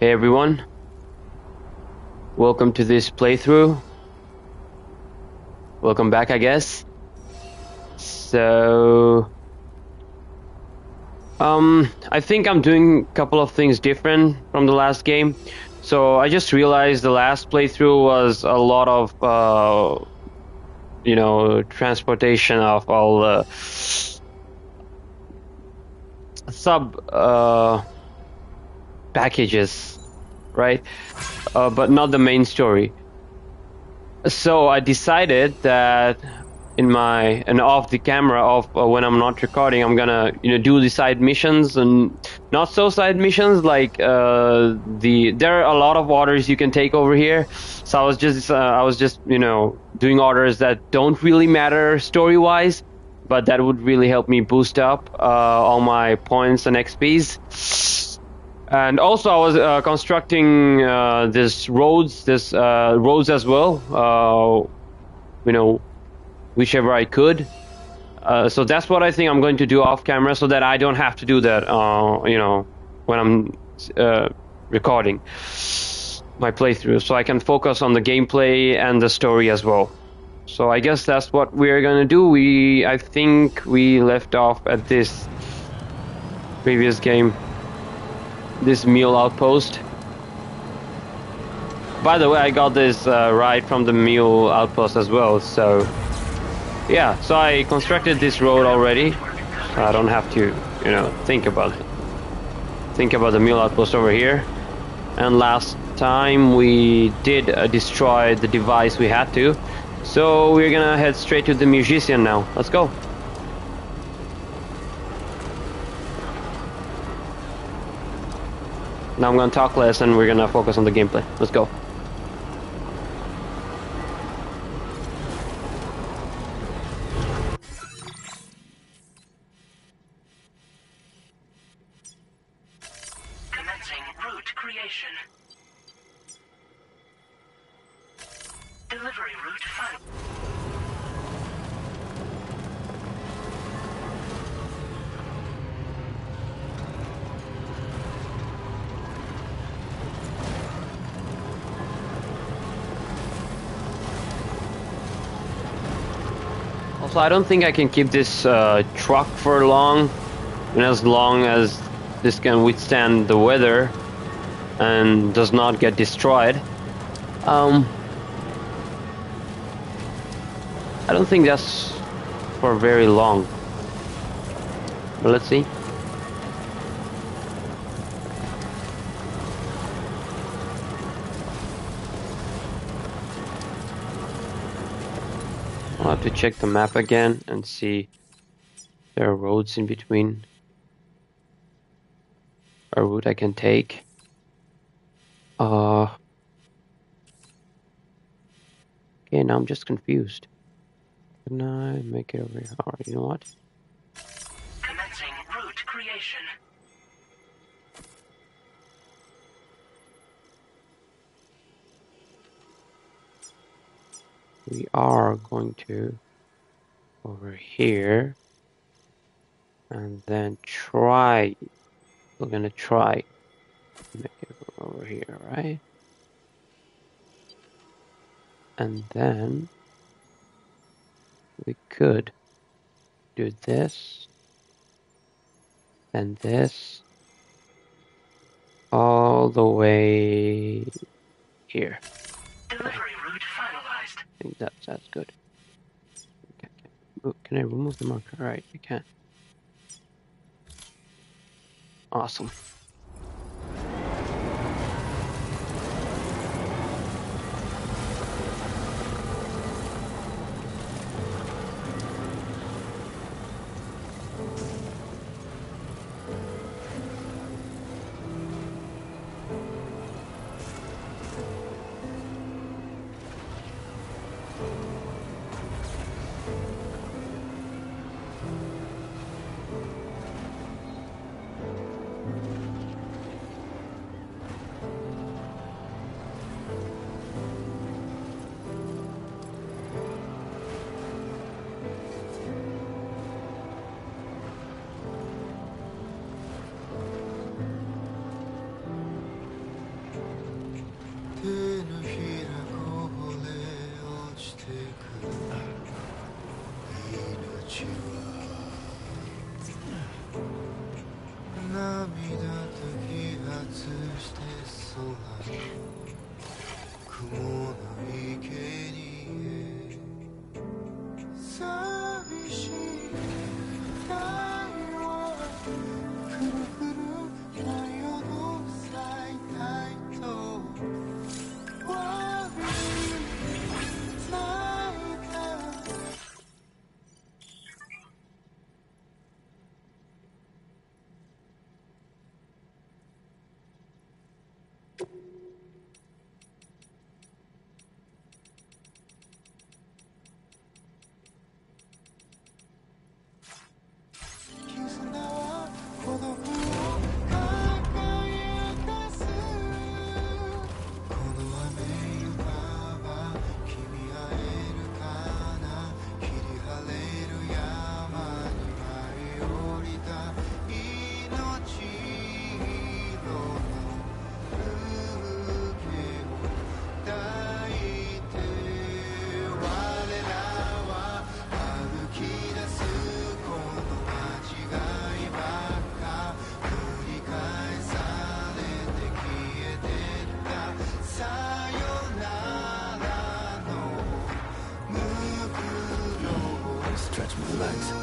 Hey everyone, welcome to this playthrough. Welcome back, I guess. So, I think I'm doing a couple of things different from the last game. So I just realized the last playthrough was a lot of, transportation of all the sub packages, right? But not the main story. So I decided that off the camera when I'm not recording, I'm gonna do the side missions and not so side missions like there are a lot of orders you can take over here. So I was just doing orders that don't really matter story wise, but that would really help me boost up all my points and XPs. And also, I was constructing this roads as well. Whichever I could. So that's what I think I'm going to do off camera, so that I don't have to do that. When I'm recording my playthrough, so I can focus on the gameplay and the story as well. So I guess that's what we're gonna do. I think we left off at this previous game. This mule outpost. By the way, I got this right from the mule outpost as well, so yeah, so I constructed this road already, so I don't have to, think about the mule outpost over here. And last time we did destroy the device we had to, so we're gonna head straight to the musician now. Let's go. Now I'm gonna talk less and we're gonna focus on the gameplay. Let's go. Commencing route creation. Delivery route final. Also, I don't think I can keep this truck for long, and as long as this can withstand the weather and does not get destroyed. I don't think that's for very long. But let's see. I'll have to check the map again and see if there are roads in between. A route I can take. Okay, now I'm just confused. Can I make it over here? Alright, you know what? Commencing route creation. We are going to over here and then try. We're gonna try to make it over here, right? And then we could do this and this all the way here. Delivery route finalized. I think that's good. Can I remove the marker? Right, I can. Awesome. Stretch my legs.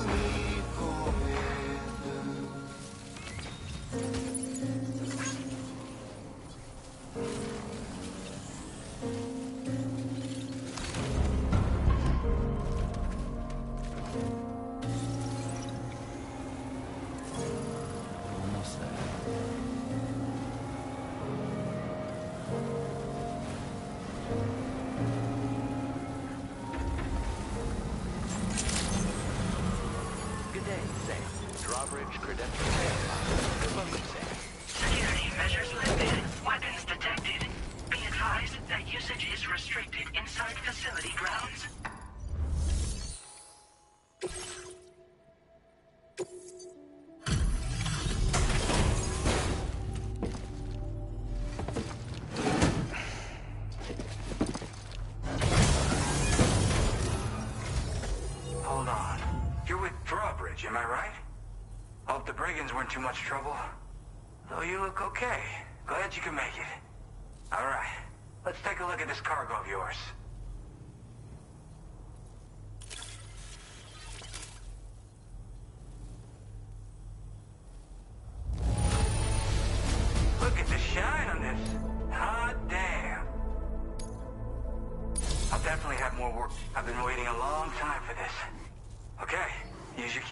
Almost there. Good day, Sam. Drawbridge credential verified. Welcome, Sam. Security measures lifted. Weapons detected. Be advised that usage is restricted inside facility grounds. Hold on. You're with Drawbridge, am I right? Hope the brigands weren't too much trouble. Though you look okay. Glad you can make it. Alright, let's take a look at this cargo of yours. Look at the shine on this. Hot damn. I'll definitely have more work. I've been waiting a long time for this. Okay, use your...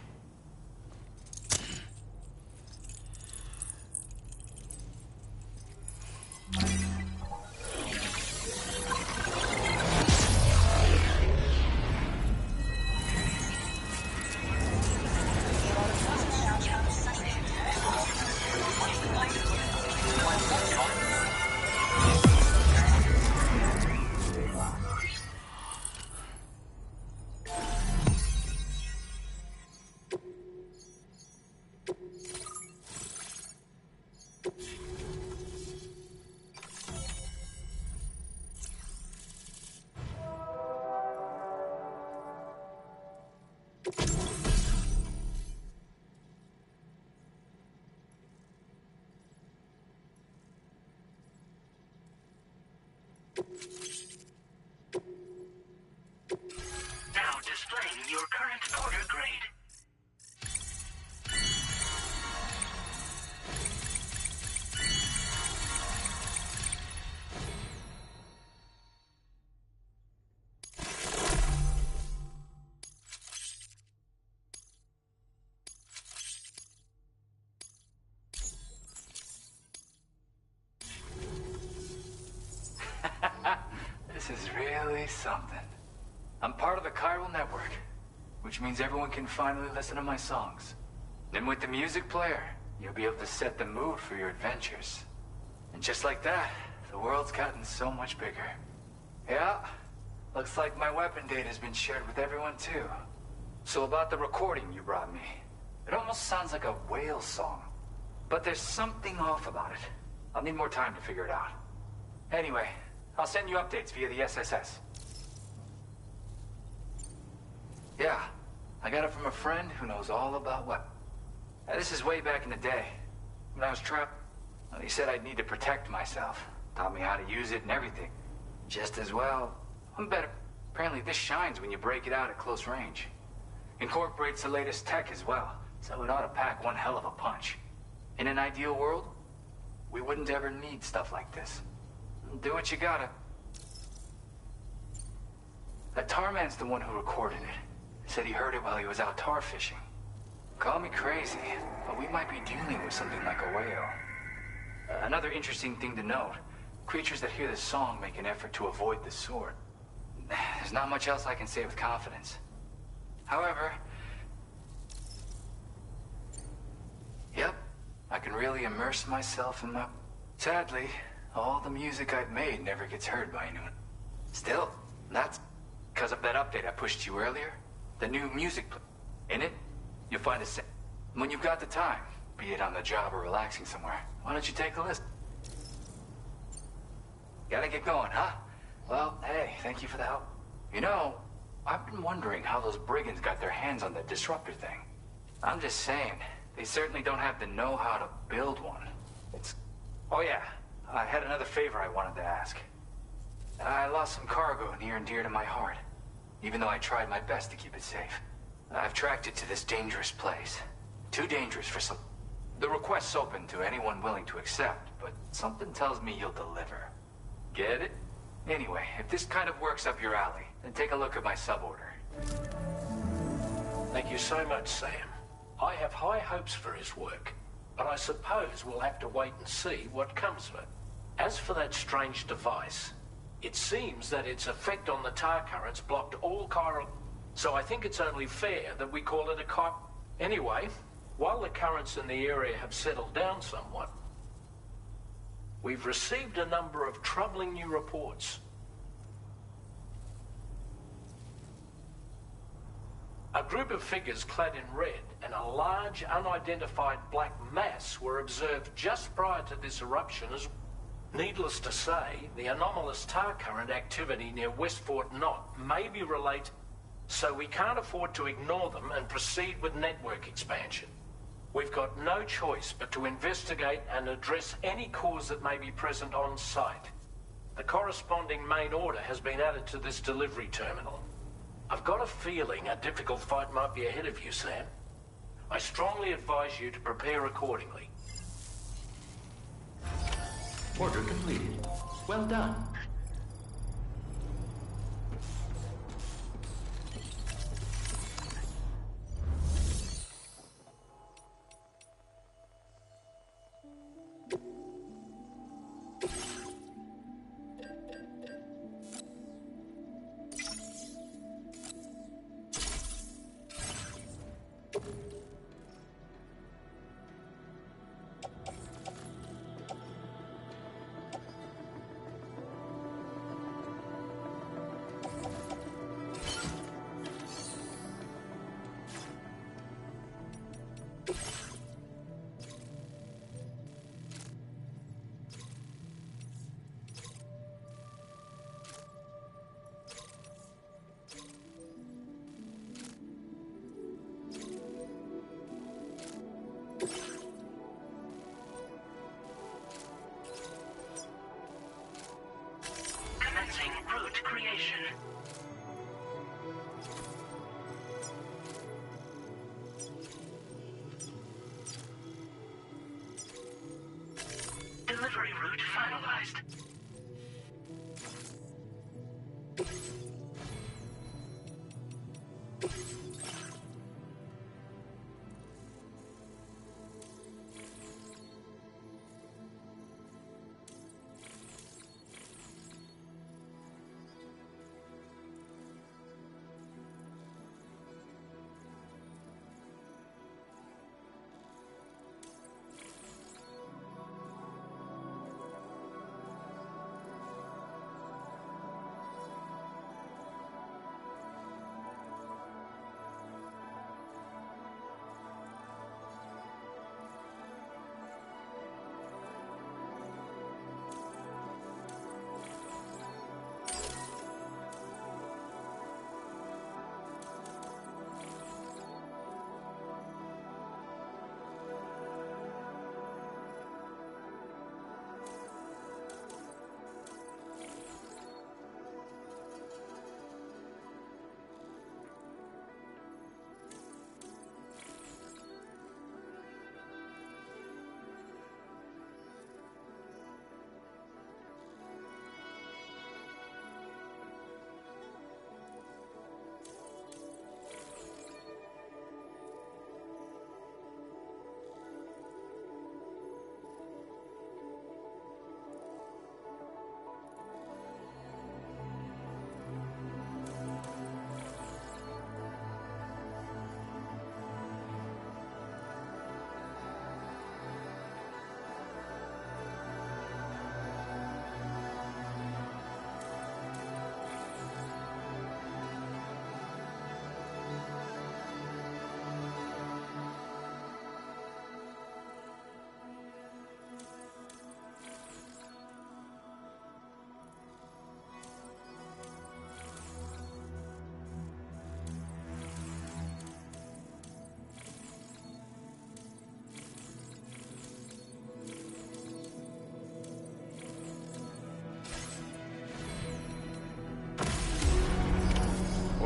Now displaying your current order grade. This is really something. I'm part of the chiral network, which means everyone can finally listen to my songs. Then with the music player, you'll be able to set the mood for your adventures. And just like that, the world's gotten so much bigger. Yeah, looks like my weapon data has been shared with everyone too. So about the recording you brought me, it almost sounds like a whale song. But there's something off about it. I'll need more time to figure it out. Anyway, I'll send you updates via the SSS. Yeah, I got it from a friend who knows all about weapons. This is way back in the day. When I was trapped, well, he said I'd need to protect myself. Taught me how to use it and everything. Just as well, I'm better. Apparently this shines when you break it out at close range. Incorporates the latest tech as well, so it ought to pack one hell of a punch. In an ideal world, we wouldn't ever need stuff like this. Do what you gotta. That tar man's the one who recorded it. Said he heard it while he was out tar fishing. Call me crazy, but we might be dealing with something like a whale. Another interesting thing to note, Creatures that hear this song make an effort to avoid the sword. There's not much else I can say with confidence. However, yep, I can really immerse myself in my... Sadly, all the music I've made never gets heard by anyone. Still, that's because of that update I pushed to you earlier. The new music... In it, you'll find a... When you've got the time, be it on the job or relaxing somewhere, why don't you take a listen? Gotta get going, huh? Well, hey, thank you for the help. You know, I've been wondering how those brigands got their hands on the disruptor thing. I'm just saying, they certainly don't have the know-how to build one. It's... Oh yeah, I had another favor I wanted to ask. I lost some cargo near and dear to my heart, even though I tried my best to keep it safe. I've tracked it to this dangerous place. Too dangerous for some... The request's open to anyone willing to accept, but something tells me you'll deliver. Get it? Anyway, if this kind of works up your alley, then take a look at my suborder. Thank you so much, Sam. I have high hopes for his work, but I suppose we'll have to wait and see what comes of it. As for that strange device, it seems that its effect on the tar currents blocked all chiral... So I think it's only fair that we call it a Anyway, while the currents in the area have settled down somewhat, we've received a number of troubling new reports. A group of figures clad in red and a large unidentified black mass were observed just prior to this eruption as... Needless to say, the anomalous tar current activity near West Fort Knot may be related, so we can't afford to ignore them and proceed with network expansion. We've got no choice but to investigate and address any cause that may be present on site. The corresponding main order has been added to this delivery terminal. I've got a feeling a difficult fight might be ahead of you, Sam. I strongly advise you to prepare accordingly. Order completed. Well done. Commencing route creation. Delivery route finalized.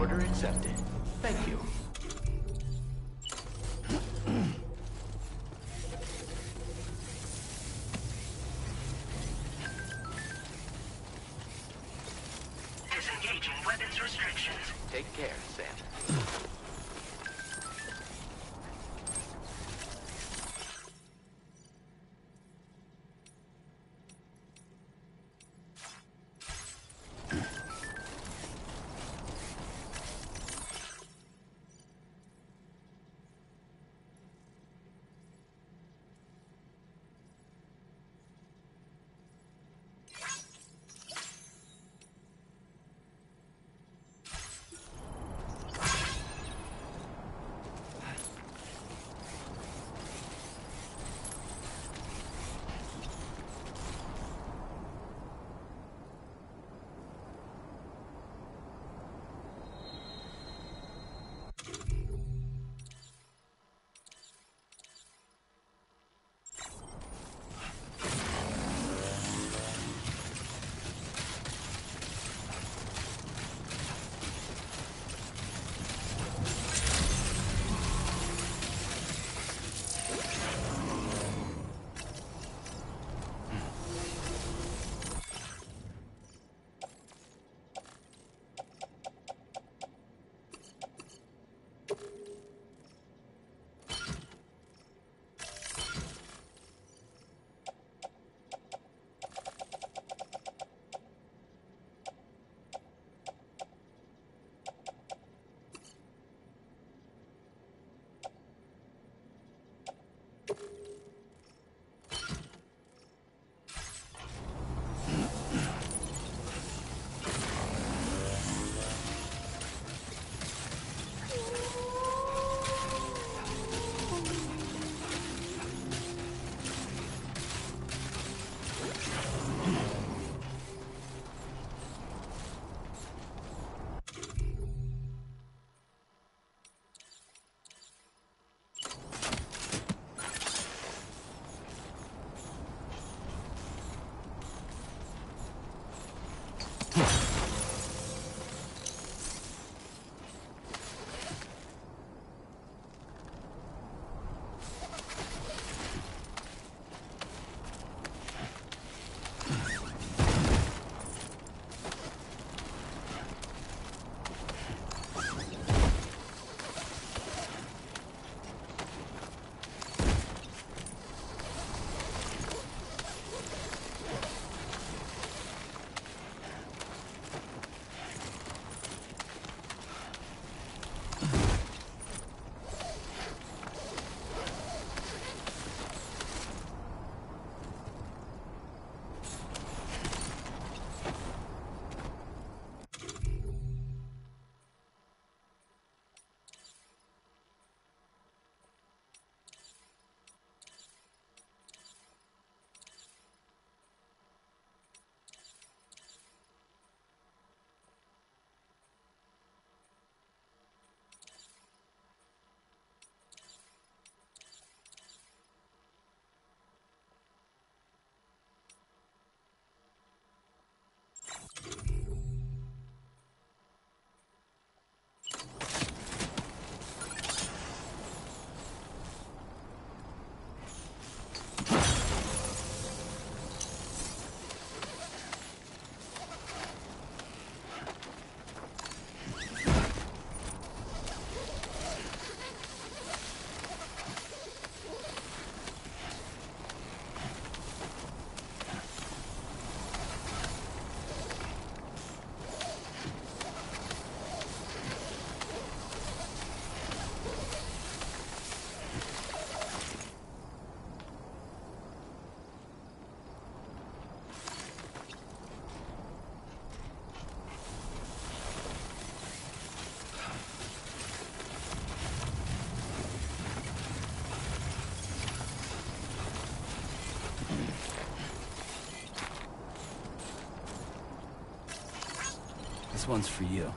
Order accepted. Thank you. Disengaging weapons restrictions. Take care, Sam. This one's for you.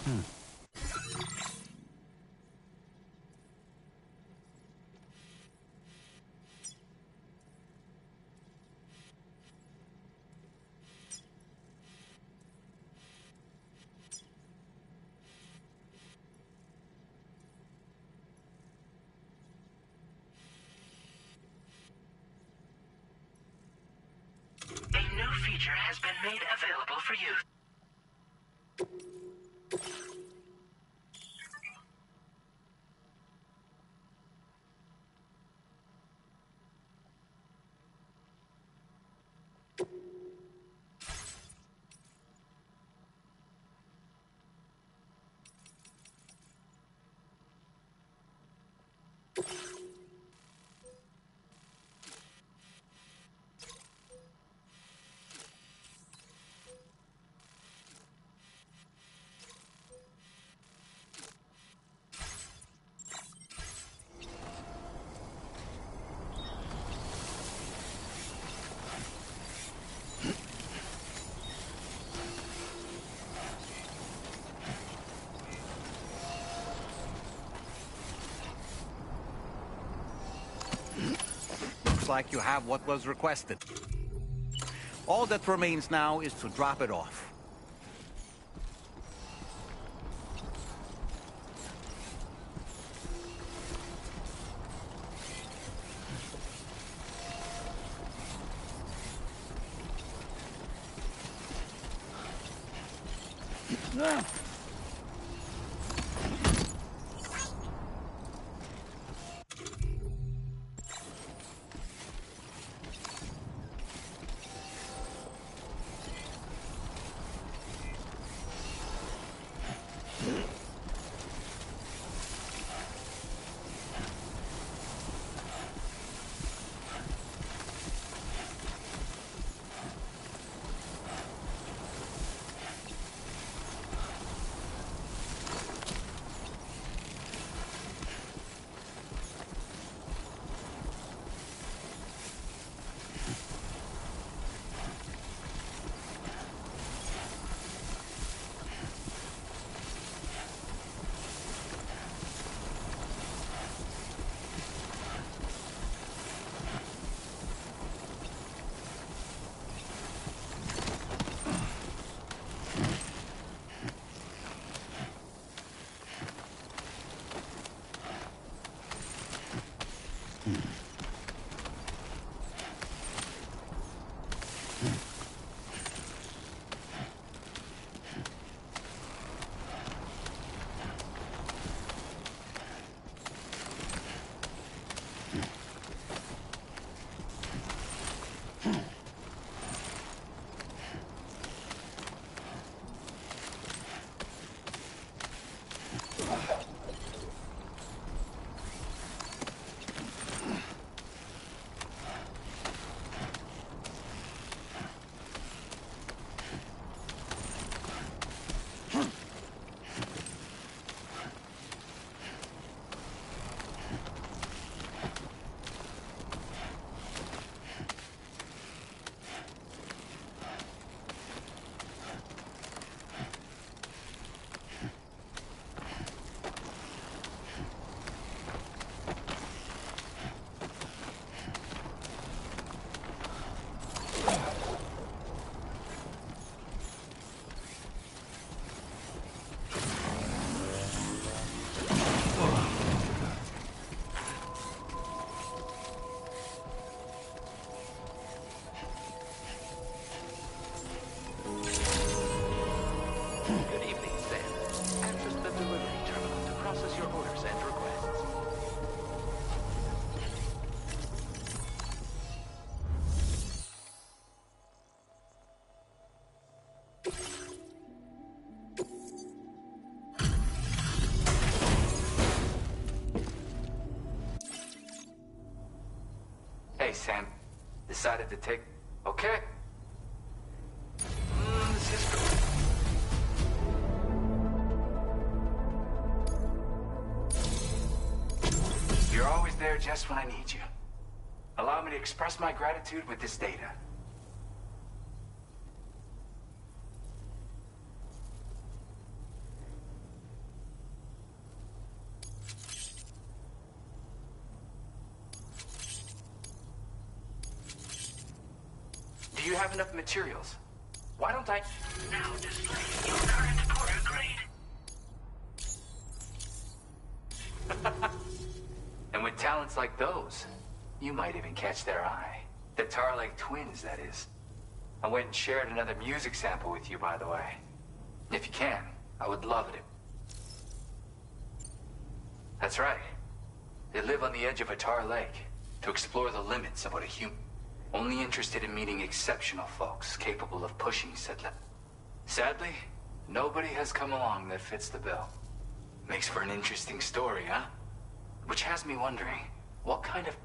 A new feature has been made available for you. Looks like you have what was requested. All that remains now is to drop it off. Hey, Sam. Decided to take... Okay. This is cool. You're always there just when I need you. Allow me to express my gratitude with this data. Do you have enough materials? Why don't I... Now display your current Porter grade. And with talents like those, you might even catch their eye. The Tarlake twins, that is. I went and shared another music sample with you, by the way. If you can, I would love it. That's right. They live on the edge of a tar lake to explore the limits of what a human... Only interested in meeting exceptional folks capable of pushing said limit. Sadly, nobody has come along that fits the bill. Makes for an interesting story, huh? Which has me wondering, what kind of...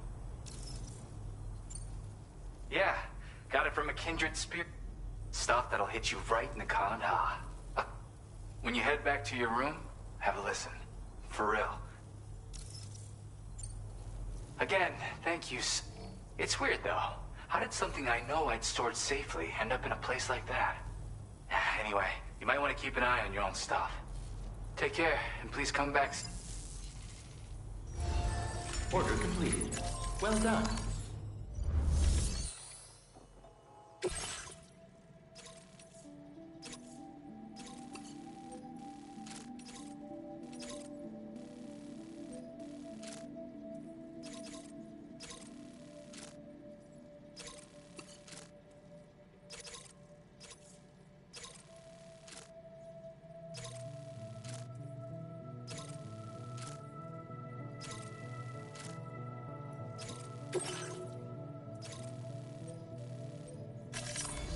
Yeah, got it from a kindred spirit. Stuff that'll hit you right in the ha. When you head back to your room, have a listen. For real. Again, thank you. It's weird, though. How did something I know I'd stored safely end up in a place like that? Anyway, you might want to keep an eye on your own stuff. Take care, and please come back. Order completed. Well done.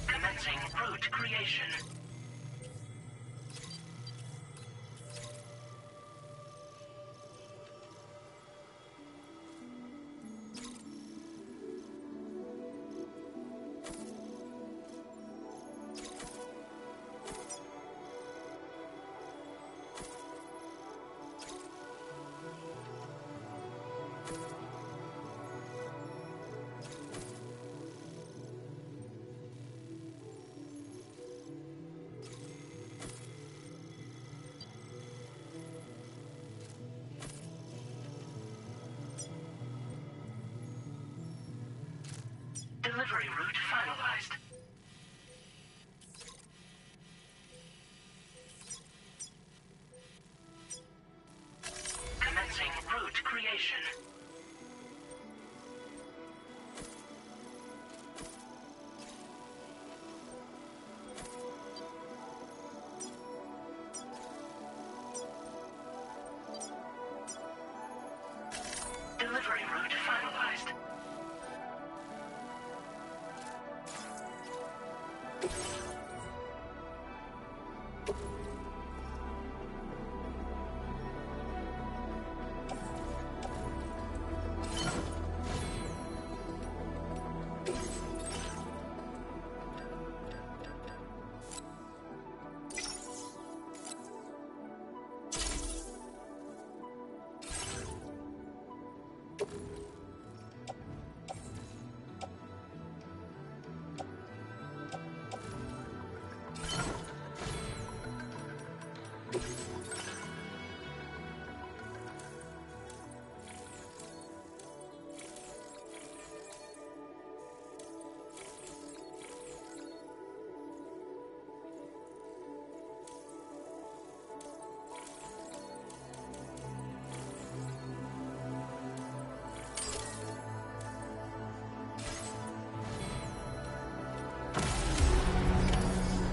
Commencing route creation. Delivery route finalized. Commencing route creation. Delivery route finalized.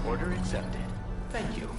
Order accepted. Thank you.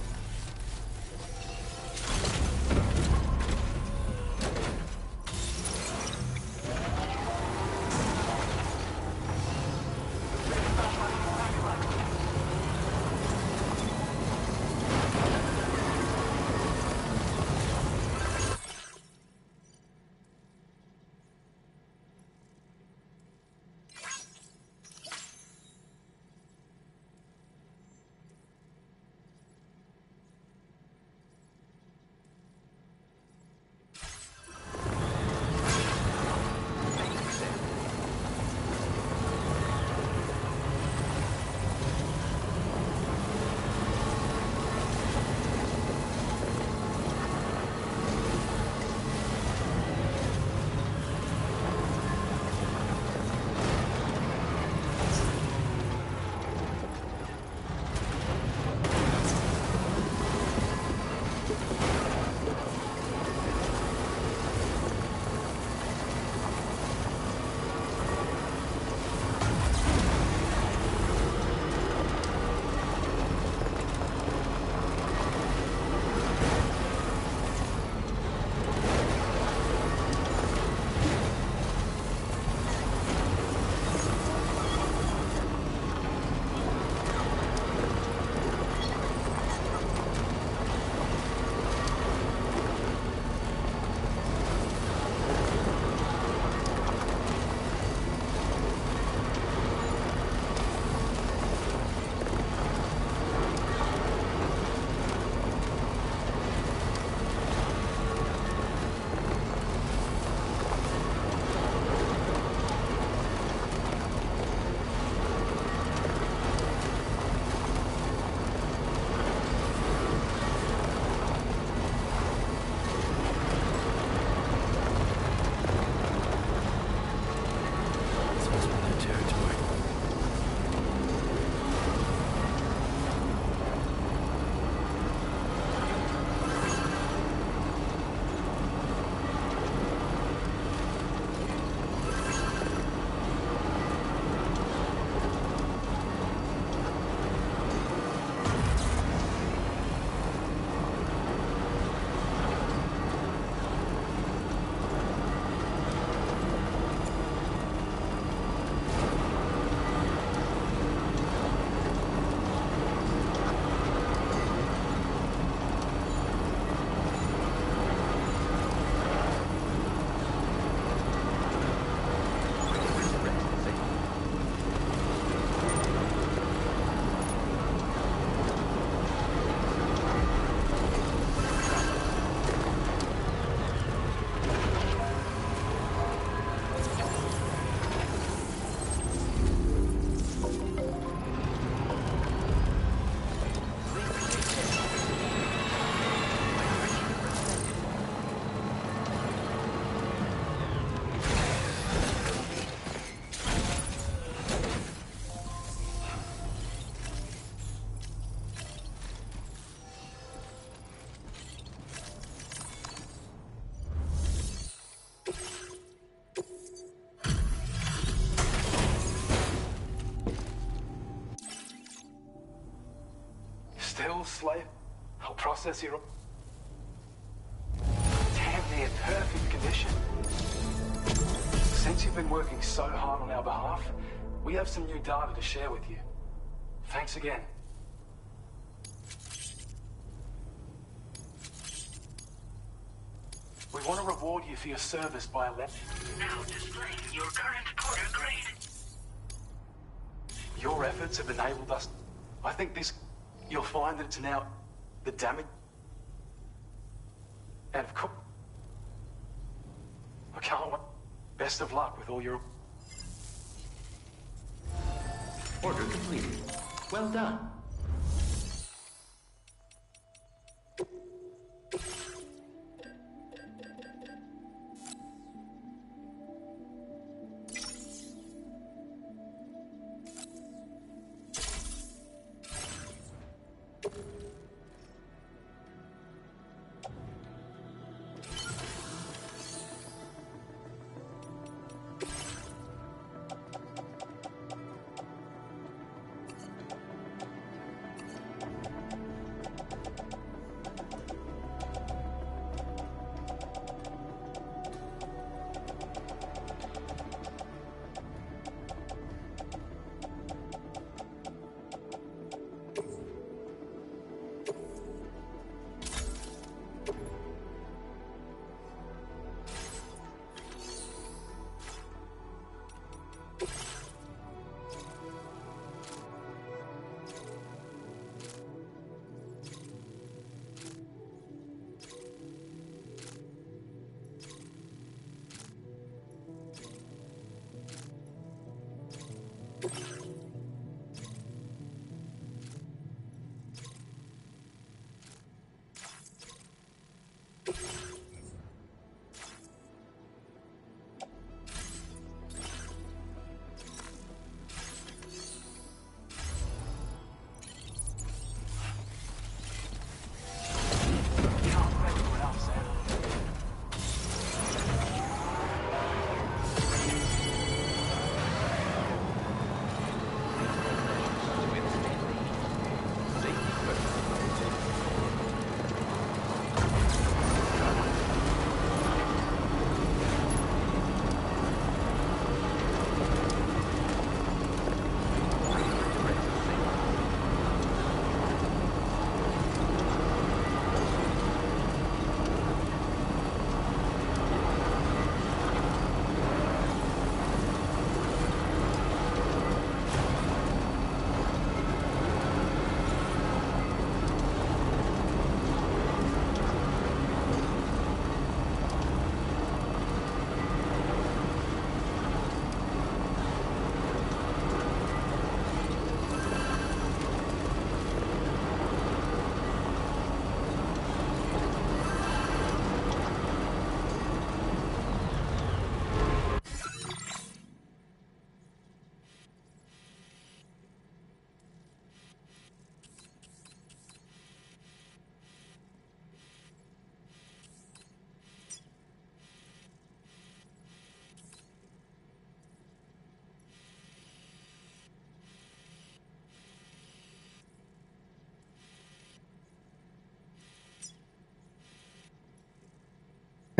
slave. I'll process your... Damn near perfect condition. Since you've been working so hard on our behalf, we have some new data to share with you. Thanks again. We want to reward you for your service by a Now displaying your current Porter grade. Your efforts have enabled us. I think this... You'll find that it's now... The damage... And of course... I can't wait. Best of luck with all your... Order completed. Well done.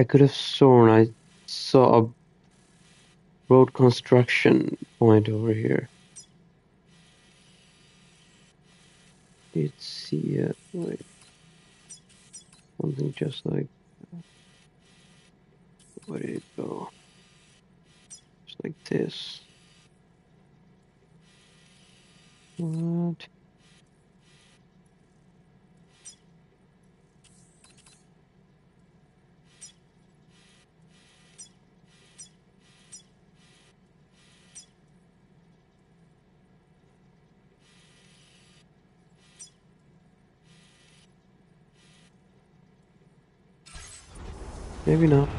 I could have sworn I saw a road construction point over here. Did see it, like something just like that. Where did it go? Just like this. What? Maybe not.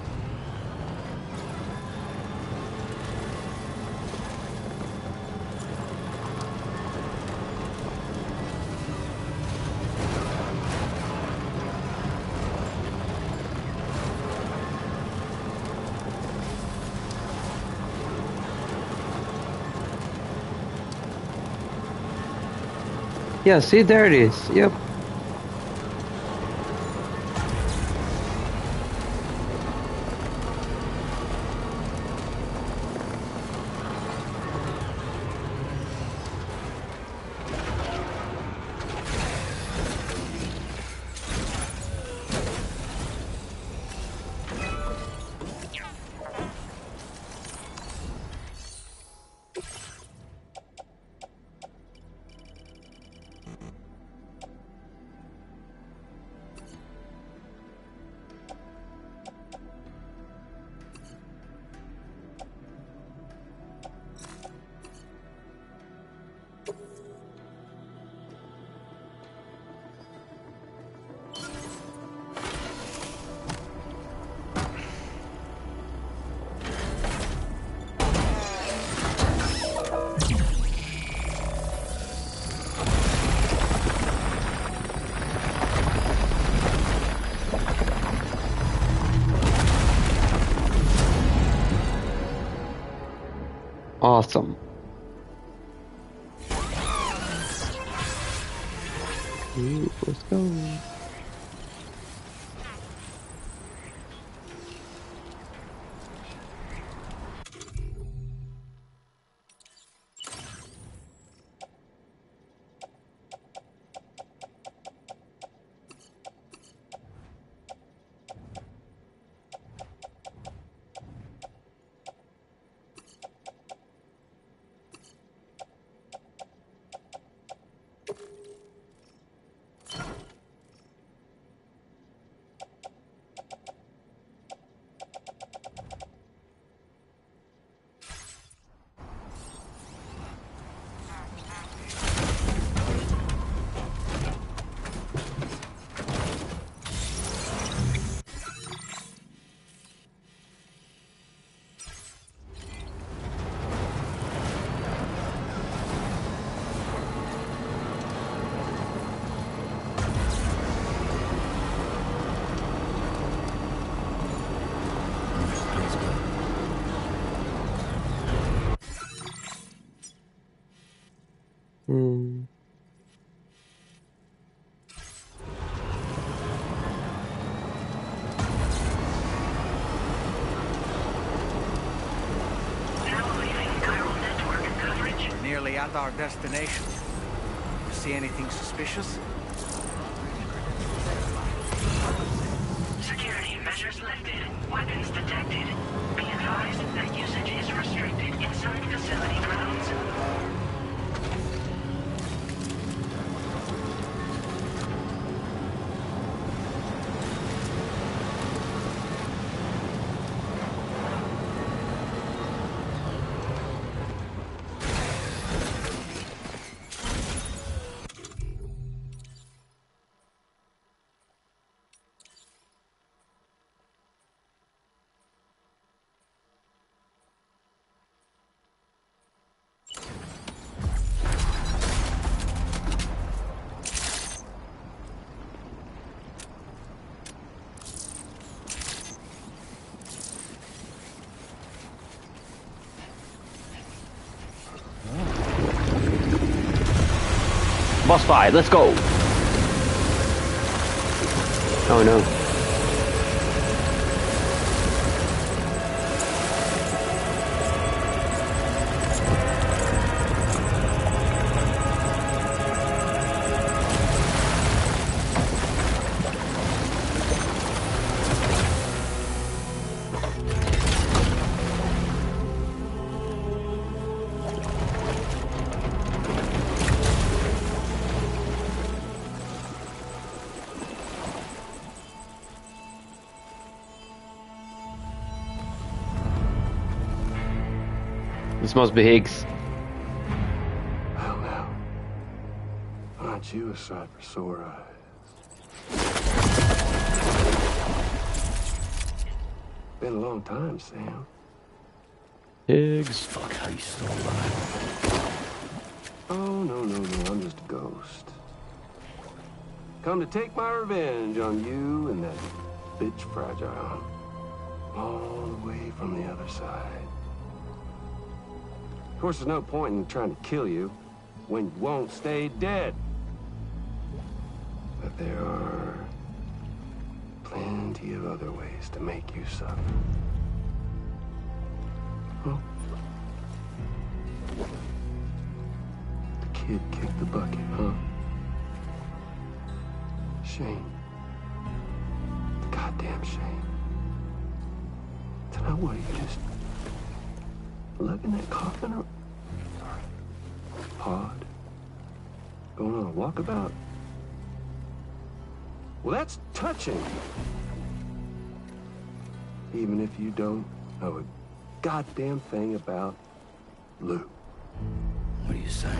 Yeah, see, there it is. Yep. Awesome. Let's go. Hmm. Now leaving chiral network coverage. We're nearly at our destination. You see anything suspicious? Security measures lifted. Weapons detected. Be advised that usage is restricted inside facility grounds. Boss fight, let's go! Oh no. This must be Higgs. Well, now, aren't you a sight for sore eyes? Been a long time, Sam. Higgs. Fuck, how you still alive? Oh, no, I'm just a ghost. Come to take my revenge on you and that bitch Fragile. All the way from the other side. Of course, there's no point in trying to kill you when you won't stay dead. But there are plenty of other ways to make you suffer. Well, the kid kicked the bucket, huh? Shame. Goddamn shame. Tonight, what, are you just lugging that coffin or pod? Going on a walkabout? Well, that's touching. Even if you don't know a goddamn thing about Lou. What do you say?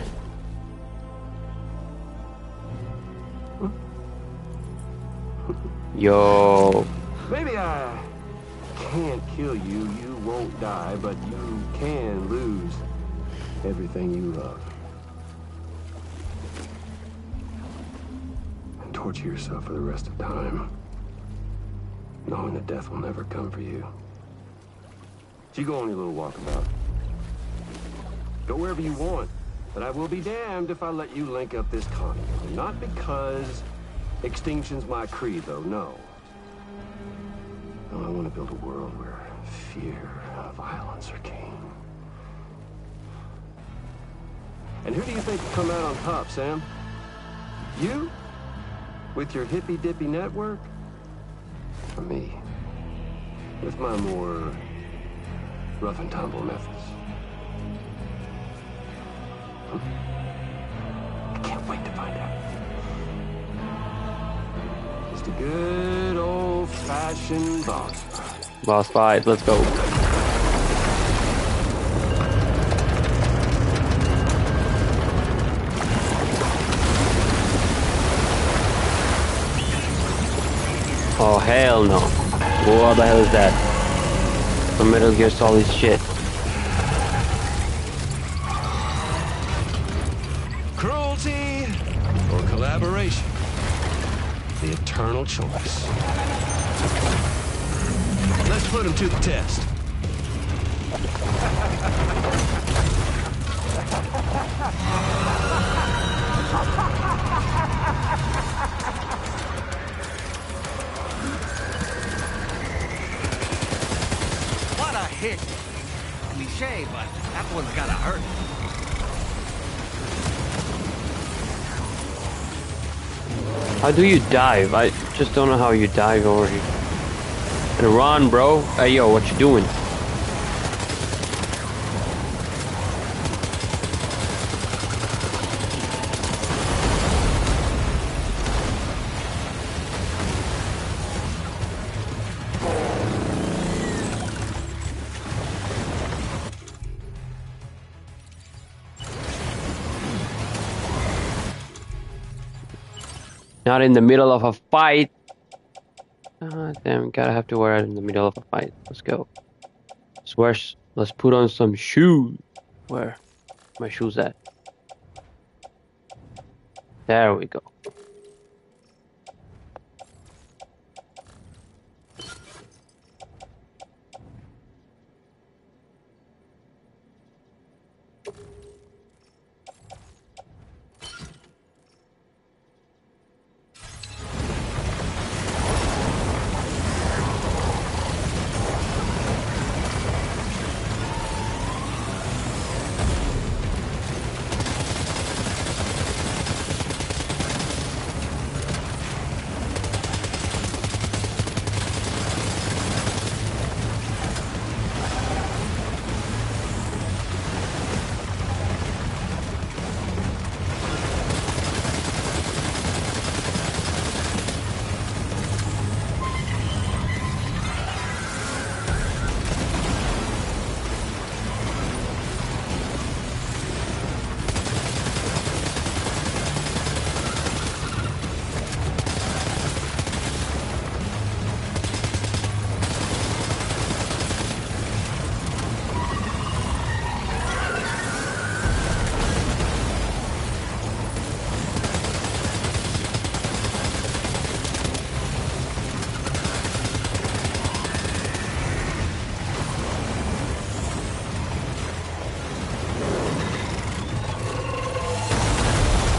Yo. Maybe I can't kill you, you won't die, but you can lose everything you love. And torture yourself for the rest of time, knowing that death will never come for you. So you go on your little walkabout. Go wherever you want. But I will be damned if I let you link up this continuity. Not because extinction's my creed, though, no. No, I want to build a world where fear and violence are king. And who do you think will come out on top, Sam? You? With your hippy-dippy network? Or me? With my more rough and tumble methods? I can't wait to find out. Just a good old-fashioned boss fight. Boss fight, let's go. Oh hell no. What the hell is that? Some Metal Gear Solid shit. Cruelty or collaboration? The eternal choice. Let's put him to the test. What a hit! Cliche, but that one's gotta hurt. How do you dive? I just don't know how you dive over here. And run, bro. Hey, yo, what you doing? Not in the middle of a fight. Damn, gotta have to wear it in the middle of a fight. Let's go. Let's put on some shoes. Where? My shoes at? There we go.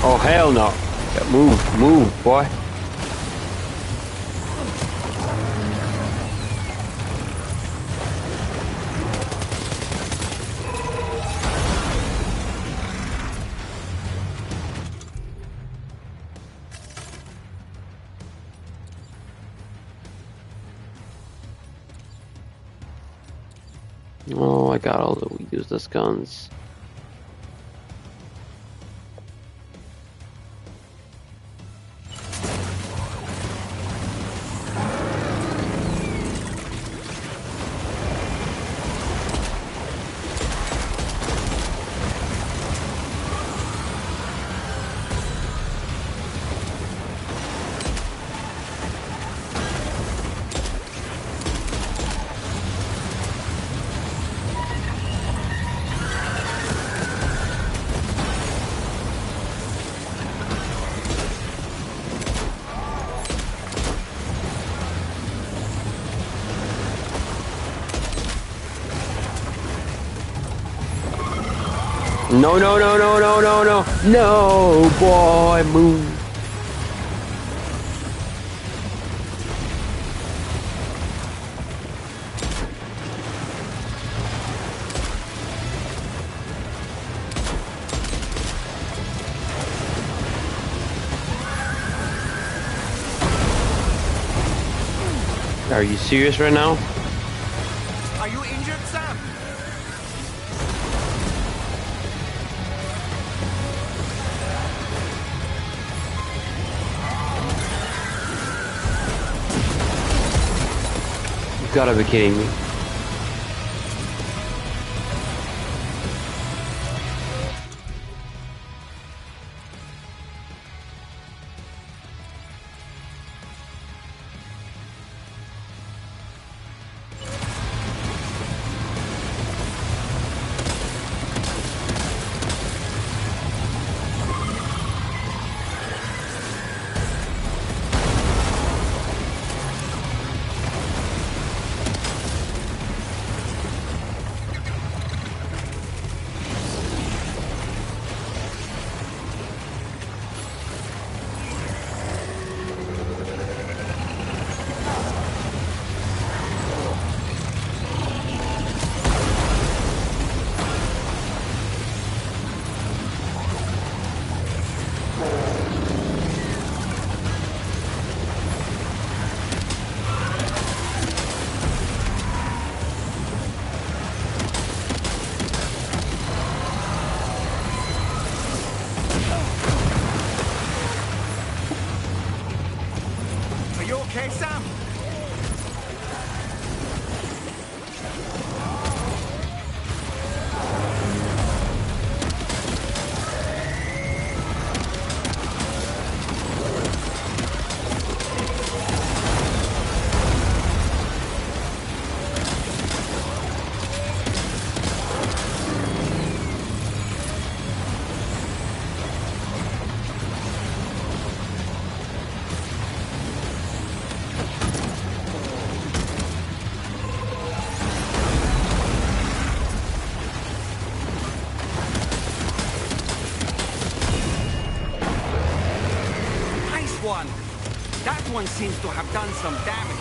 Oh hell no. Yeah, move, boy. Oh, I got all the useless guns. No, no, no, no, no, no, no. No, boy, move. Are you serious right now? Are you injured, Sam? You gotta be kidding me. Are you okay, Sam? Nice one. That one seems to have done some damage.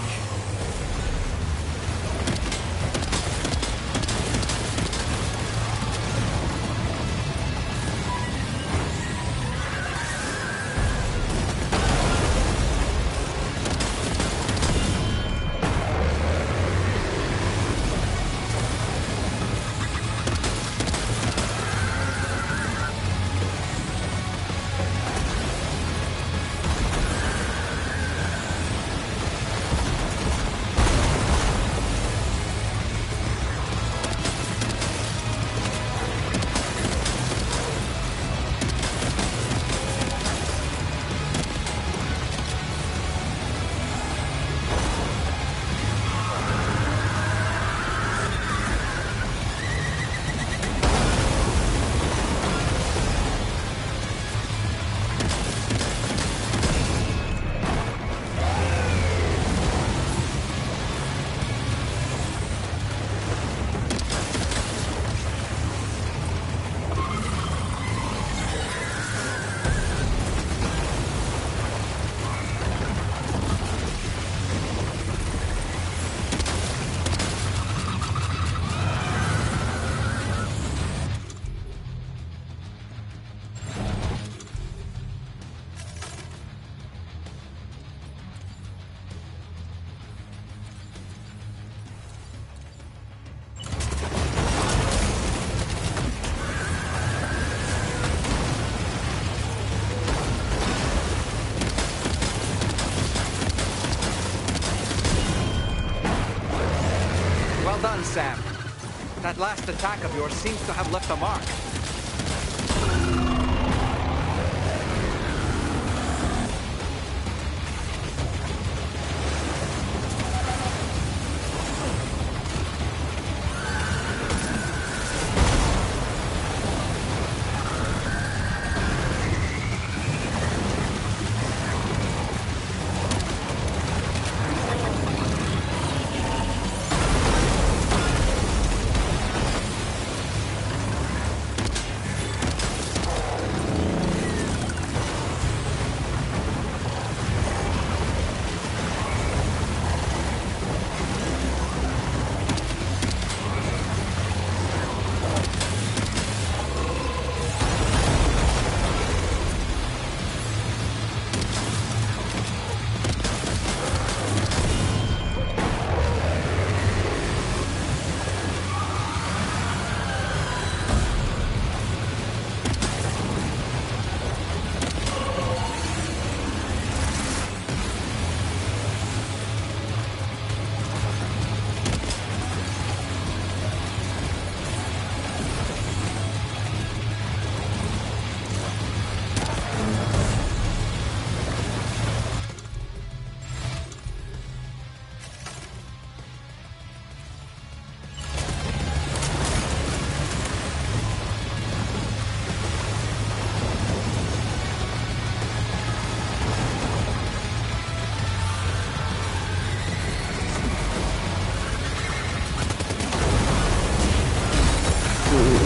Well done, Sam. That last attack of yours seems to have left a mark.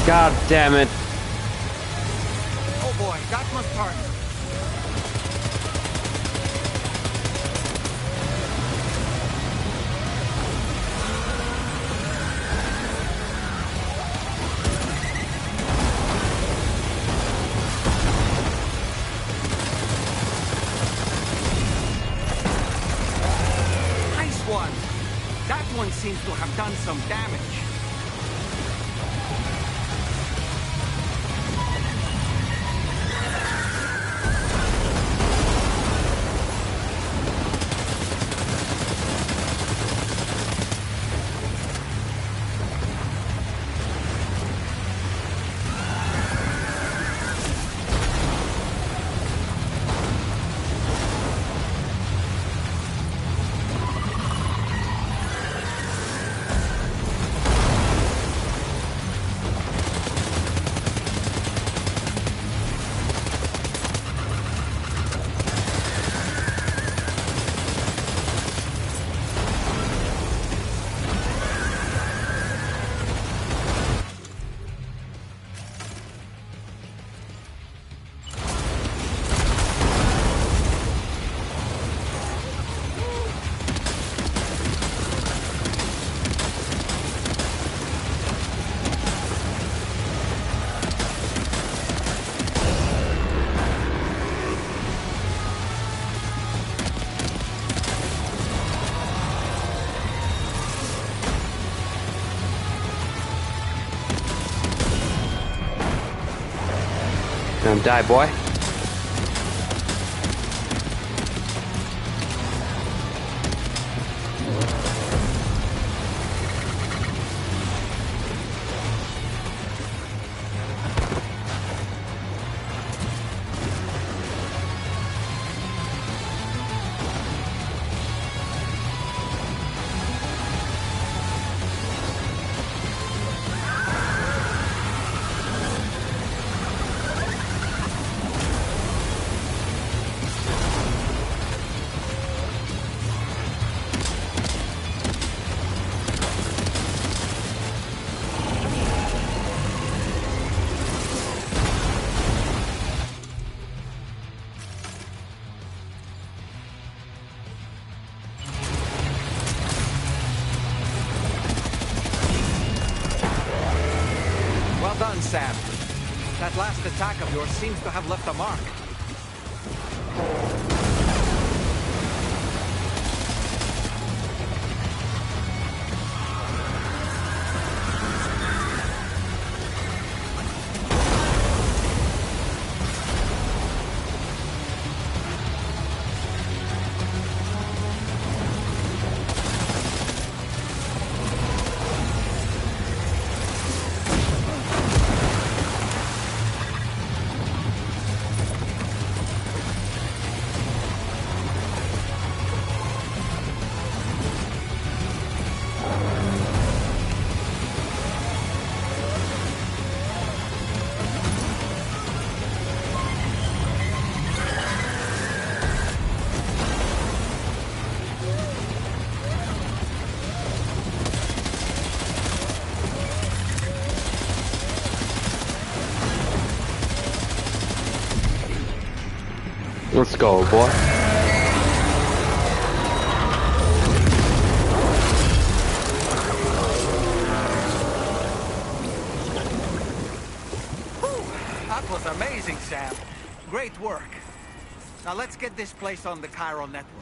God damn it. Oh boy, that must hurt. Nice one. That one seems to have done some damage. Gonna die, boy. Well done, Sam. That last attack of yours seems to have left a mark. Let's go, boy. That was amazing, Sam. Great work. Now let's get this place on the chiral network.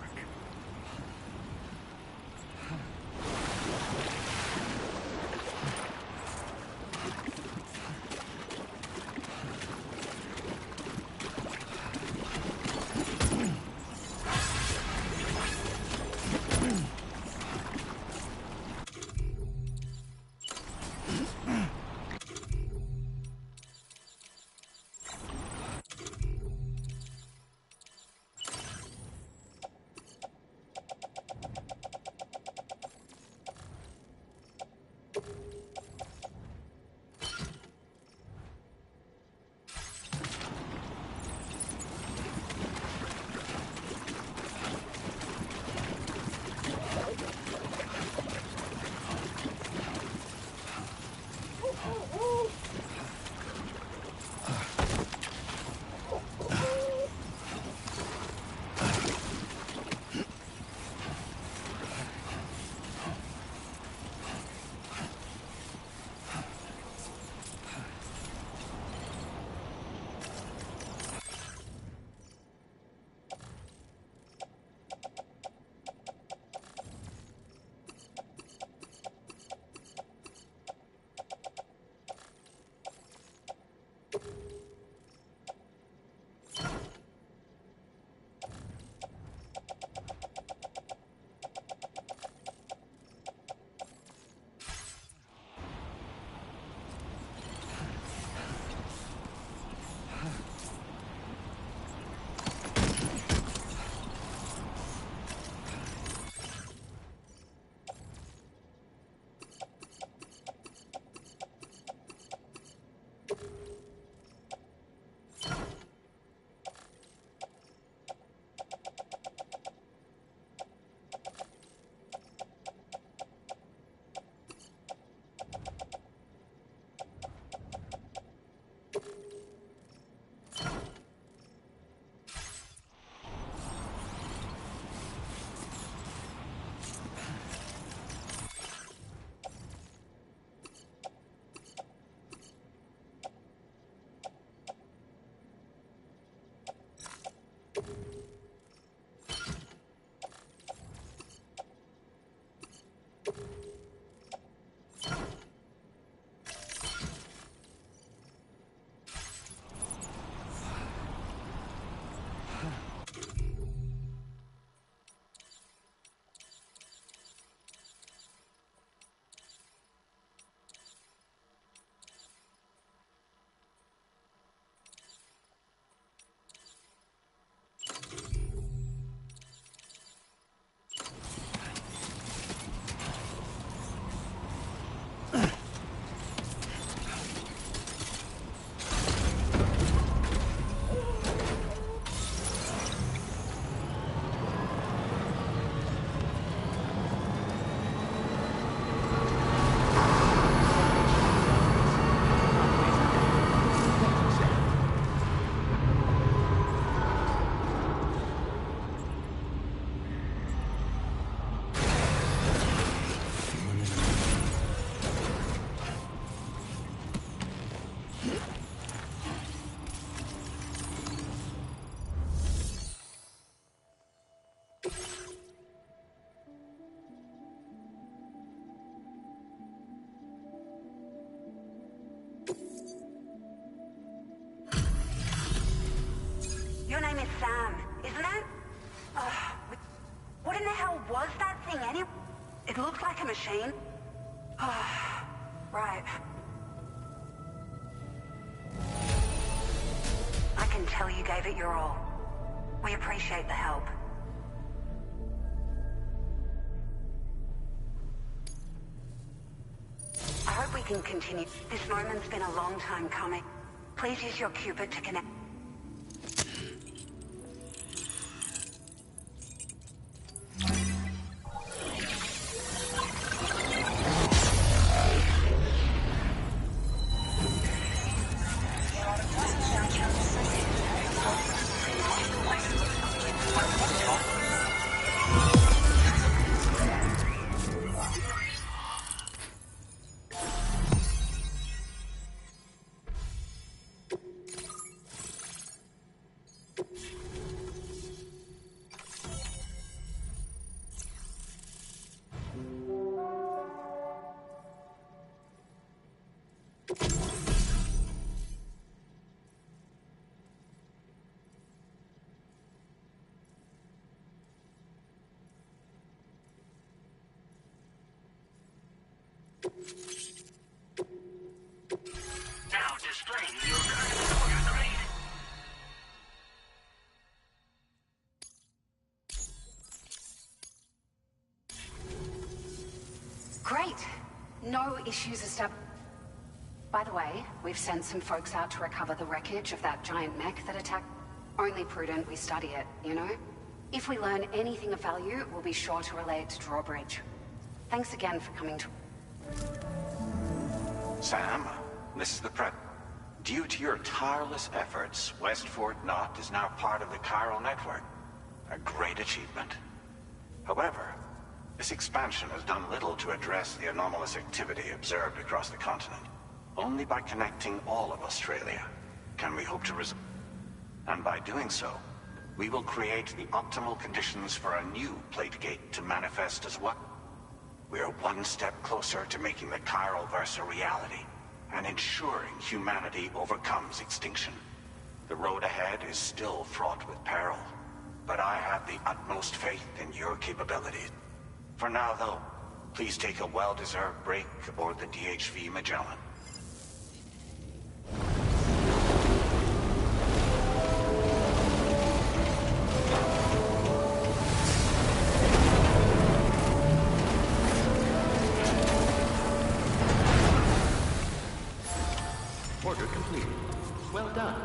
Sam, isn't it? What in the hell was that thing anyway? It looked like a machine. Right. I can tell you gave it your all. We appreciate the help. I hope we can continue. This moment's been a long time coming. Please use your Cupid to connect. Now displaying your current order grade. Great. No issues established. By the way, we've sent some folks out to recover the wreckage of that giant mech that attacked. Only prudent we study it, you know? If we learn anything of value, we'll be sure to relay it to Drawbridge. Thanks again for coming to... Sam, this is the Prep. Due to your tireless efforts, West Fort Knot is now part of the chiral network. A great achievement. However, this expansion has done little to address the anomalous activity observed across the continent. Only by connecting all of Australia can we hope to resolve. And by doing so, we will create the optimal conditions for a new Plategate to manifest as what? We are one step closer to making the chiral verse a reality, and ensuring humanity overcomes extinction. The road ahead is still fraught with peril, but I have the utmost faith in your capabilities. For now, though, please take a well-deserved break aboard the DHV Magellan. Order complete. Well done.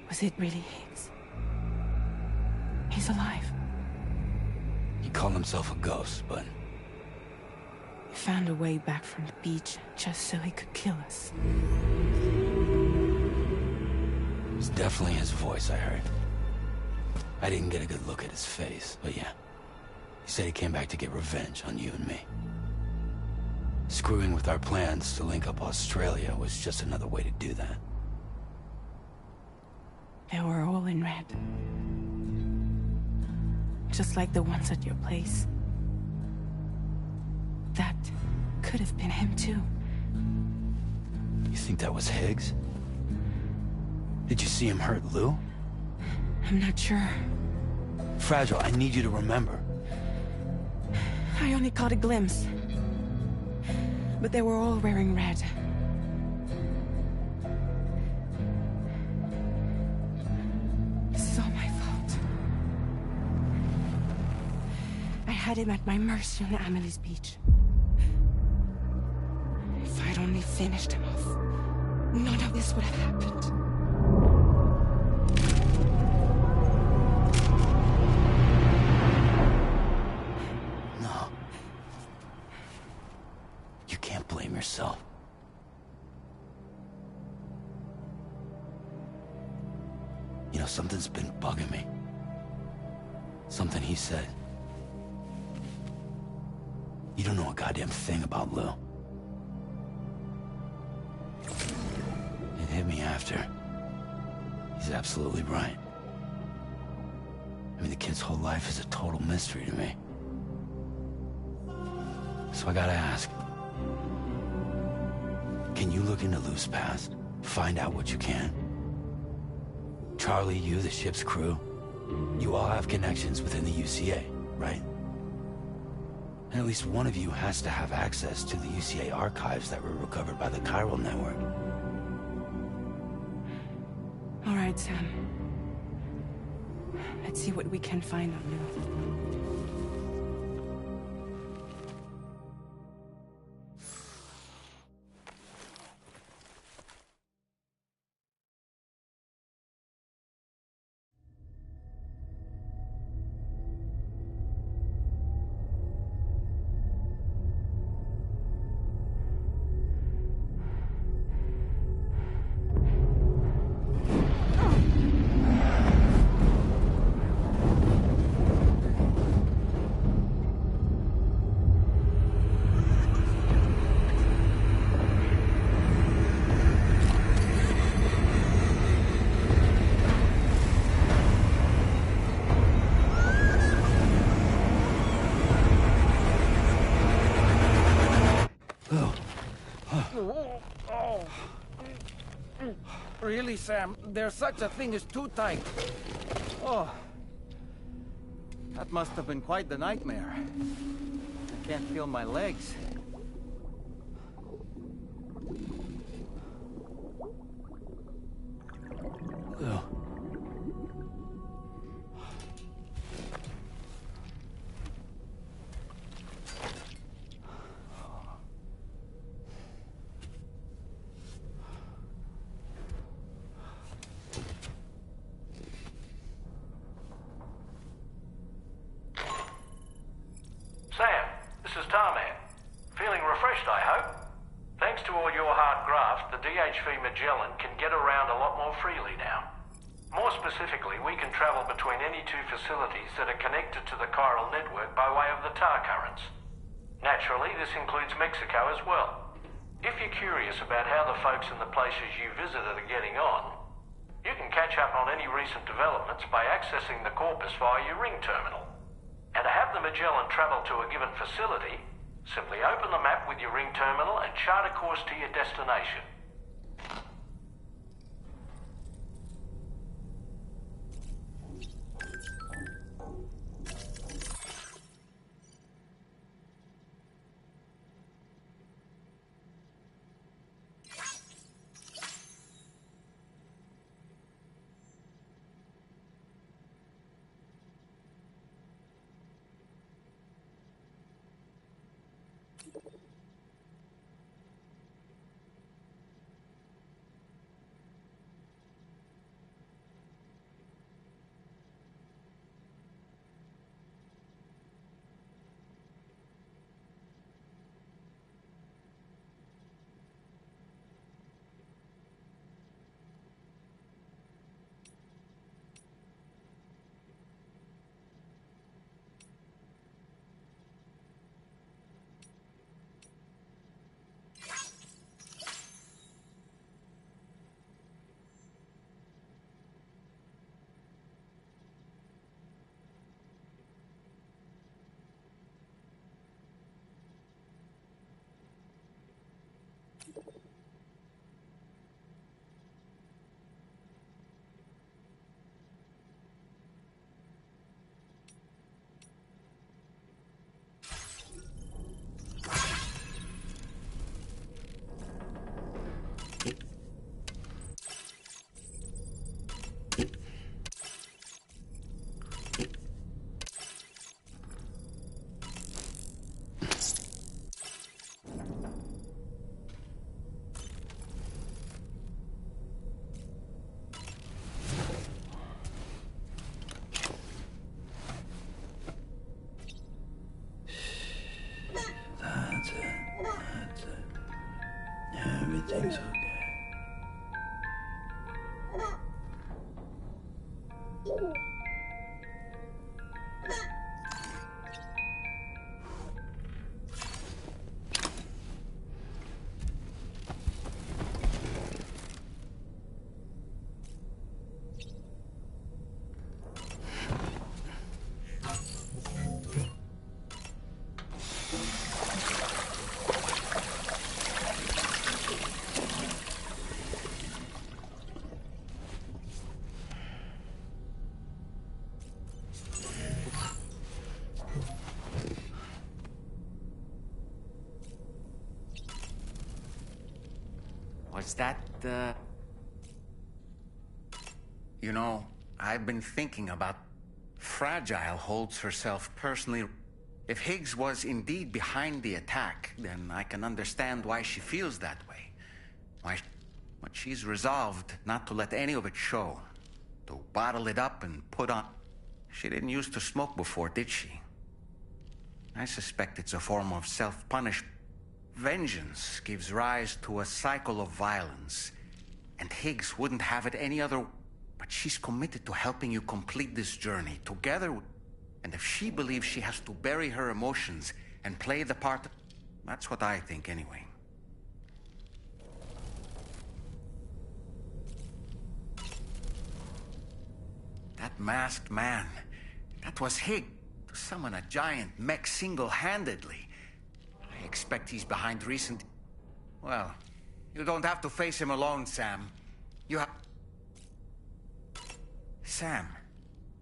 Was it really Higgs? He's alive. He called himself a ghost, but He found a way back from the beach just so he could kill us. it was definitely his voice I heard. I didn't get a good look at his face, but yeah. He said he came back to get revenge on you and me. Screwing with our plans to link up Australia was just another way to do that. They were all in red. Just like the ones at your place. That could have been him too. You think that was Higgs? Did you see him hurt Lou? I'm not sure. Fragile, I need you to remember. I only caught a glimpse. But they were all wearing red. This is all my fault. I had him at my mercy on Amelie's beach. If I'd only finished him off, none of this would have happened. No. You can't blame yourself. You know, something's been bugging me. Something he said. You don't know a goddamn thing about Lou. It hit me after. He's absolutely right. I mean, the kid's whole life is a total mystery to me. So I gotta ask. Can you look into Lou's past? Find out what you can? Charlie, you, the ship's crew, you all have connections within the UCA, right? And at least one of you has to have access to the UCA archives that were recovered by the Chiral Network. All right, Sam. Let's see what we can find on Lou. Really, Sam? There's such a thing as too tight. Oh. That must have been quite the nightmare. I can't feel my legs. Lou. Sam, this is Tarman. Feeling refreshed, I hope? Thanks to all your hard graft, the DHV Magellan can get around a lot more freely now. More specifically, we can travel between any two facilities that are connected to the chiral network by way of the tar currents. Naturally, this includes Mexico as well. If you're curious about how the folks in the places you visited are getting on, you can catch up on any recent developments by accessing the Corpus via your ring terminal. And to have the Magellan travel to a given facility, simply open the map with your ring terminal and chart a course to your destination. Is that, You know, I've been thinking about... Fragile holds herself personally... If Higgs was indeed behind the attack, then I can understand why she feels that way. But she's resolved not to let any of it show. To bottle it up and put on... She didn't used to smoke before, did she? I suspect it's a form of self-punishment. Vengeance gives rise to a cycle of violence. And Higgs wouldn't have it any other... But she's committed to helping you complete this journey, together with... And if she believes she has to bury her emotions and play the part... That's what I think, anyway. That masked man... That was Higgs. To summon a giant mech single-handedly. I expect he's behind recent... Well, you don't have to face him alone, Sam. You have... Sam,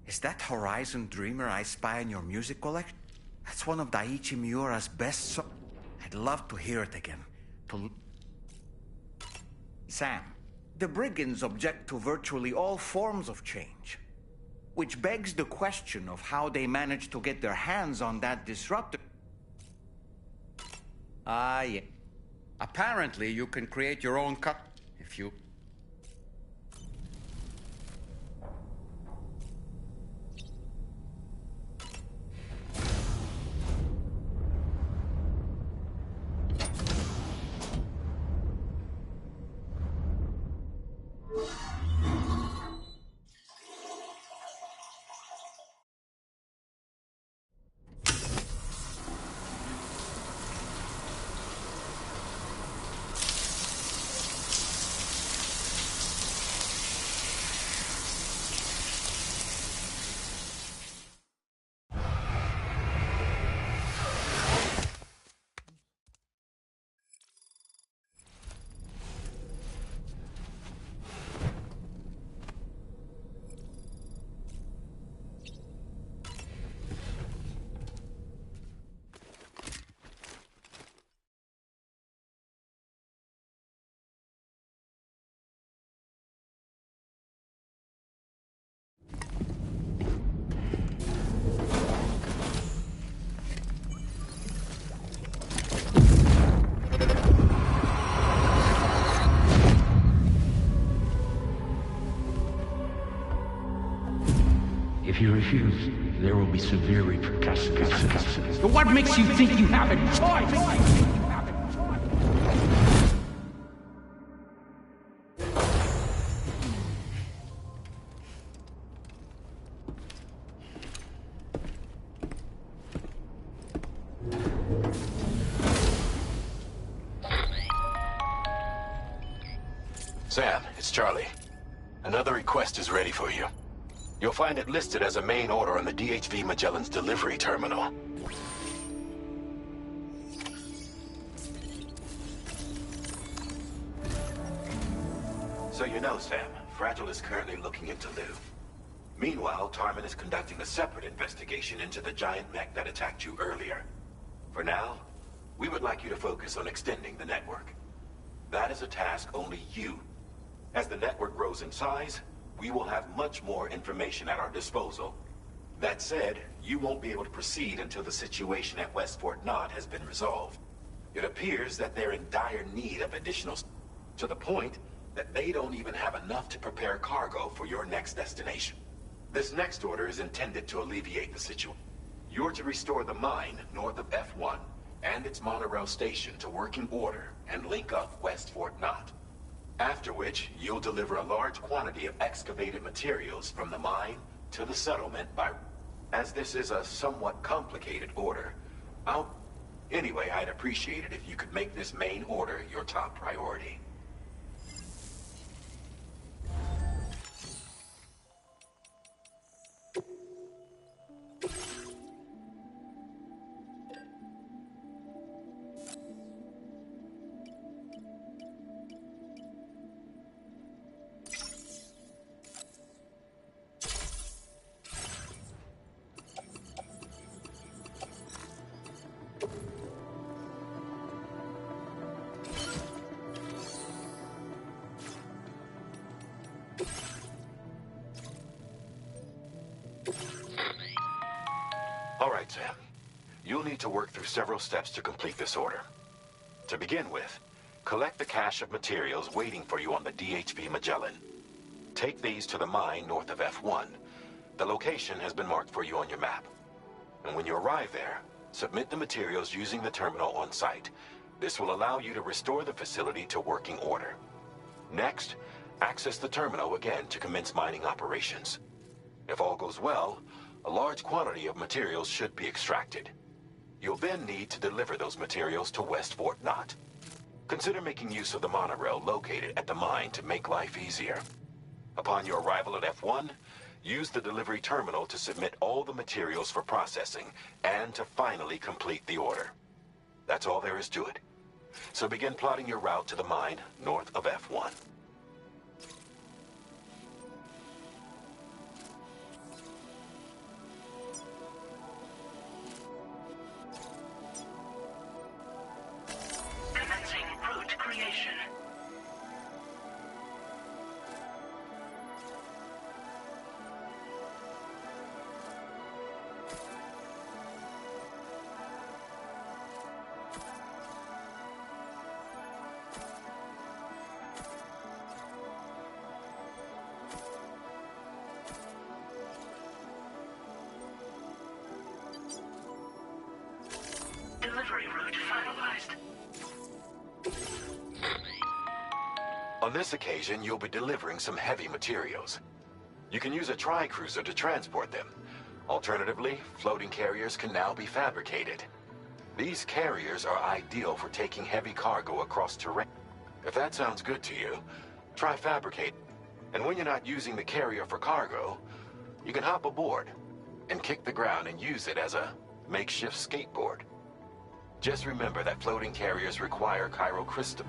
is that Horizon Dreamer I spy in your music collection? That's one of Daiichi Miura's best songs. I'd love to hear it again. Sam, the brigands object to virtually all forms of change. Which begs the question of how they managed to get their hands on that disruptor. Ah, yeah. Apparently, you can create your own cut if you... If you refuse, there will be severe repercussions. But what makes you think you have a choice? Sam, it's Charlie. Another request is ready for you. You'll find it listed as a main order on the DHV Magellan's delivery terminal. So you know, Sam, Fragile is currently looking into Lou. Meanwhile, Tarman is conducting a separate investigation into the giant mech that attacked you earlier. For now, we would like you to focus on extending the network. That is a task only you. As the network grows in size, we will have much more information at our disposal. That said, you won't be able to proceed until the situation at West Fort Knott has been resolved. It appears that they're in dire need of additional... to the point that they don't even have enough to prepare cargo for your next destination. This next order is intended to alleviate the situation. You're to restore the mine north of F1 and its monorail station to working order and link up West Fort Knott. After which, you'll deliver a large quantity of excavated materials from the mine to the settlement by... As this is a somewhat complicated order, Anyway, I'd appreciate it if you could make this main order your top priority. Sam. You'll need to work through several steps to complete this order. To begin with, collect the cache of materials waiting for you on the DHB Magellan. Take these to the mine north of F1. The location has been marked for you on your map. And when you arrive there, submit the materials using the terminal on site. This will allow you to restore the facility to working order. Next, access the terminal again to commence mining operations. If all goes well, a large quantity of materials should be extracted. You'll then need to deliver those materials to West Fort Knott. Consider making use of the monorail located at the mine to make life easier. Upon your arrival at F1, use the delivery terminal to submit all the materials for processing and to finally complete the order. That's all there is to it. So begin plotting your route to the mine north of F1. Commencing route creation. Delivery route finalized. On this occasion, you'll be delivering some heavy materials. You can use a tri-cruiser to transport them. Alternatively, floating carriers can now be fabricated. These carriers are ideal for taking heavy cargo across terrain. If that sounds good to you, try fabricate. And when you're not using the carrier for cargo, you can hop aboard and kick the ground and use it as a makeshift skateboard. Just remember that floating carriers require chiral crystal.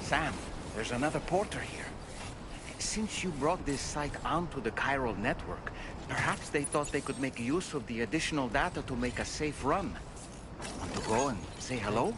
Sam, there's another porter here. Since you brought this site onto the chiral network, perhaps they thought they could make use of the additional data to make a safe run. Want to go and say hello?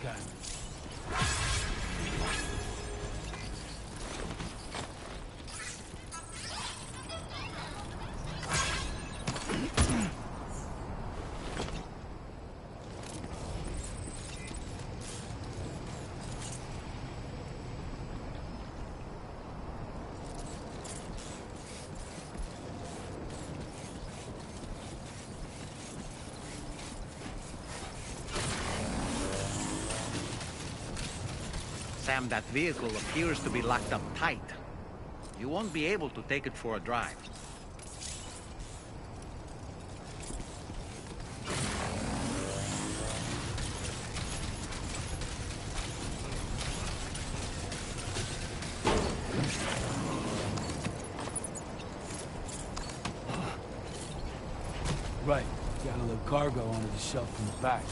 Sam, that vehicle appears to be locked up tight. You won't be able to take it for a drive. Right. Gotta load cargo onto the shelf in the back.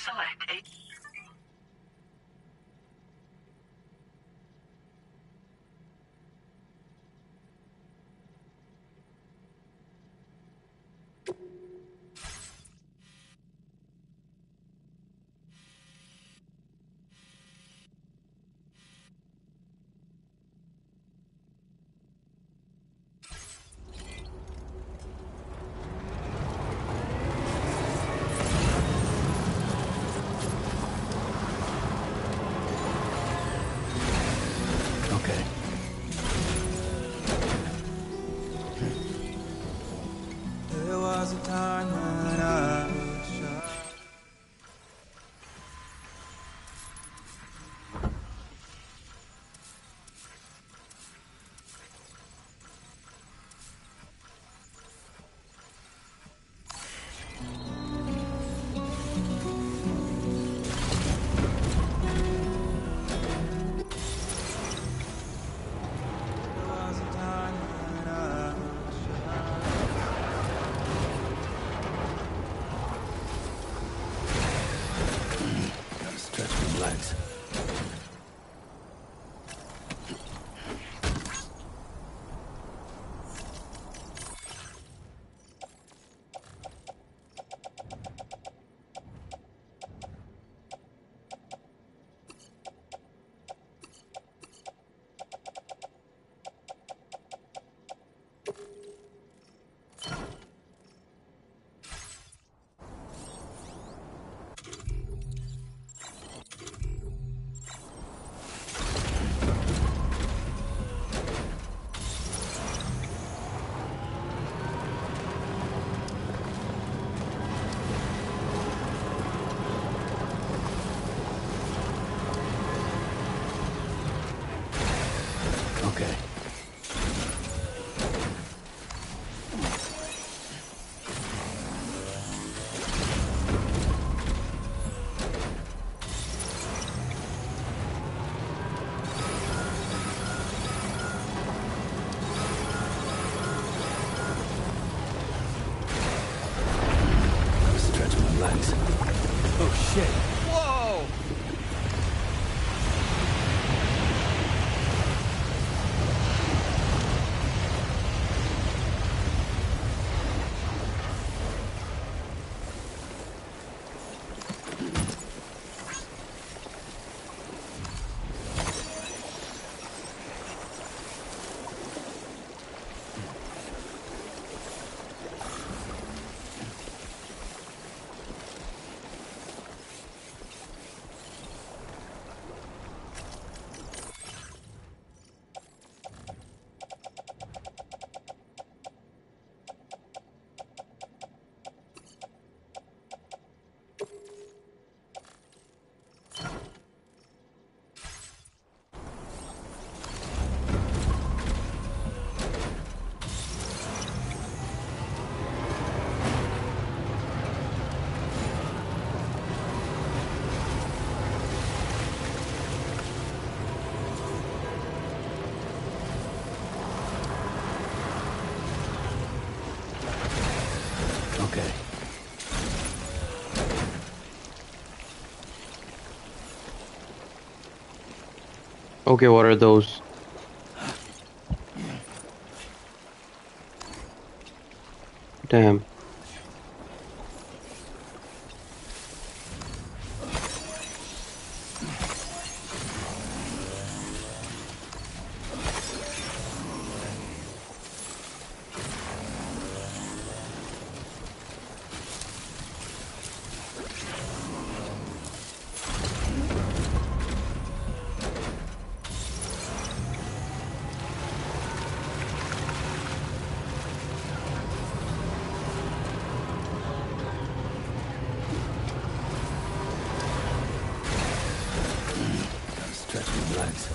Select a... Okay. There was a time when I was shy. There was a time when I was Gotta stretch my legs. Okay. Gotta stretch my legs. Oh shit. Whoa! Okay. Okay, what are those? Damn. Gotta stretch my legs.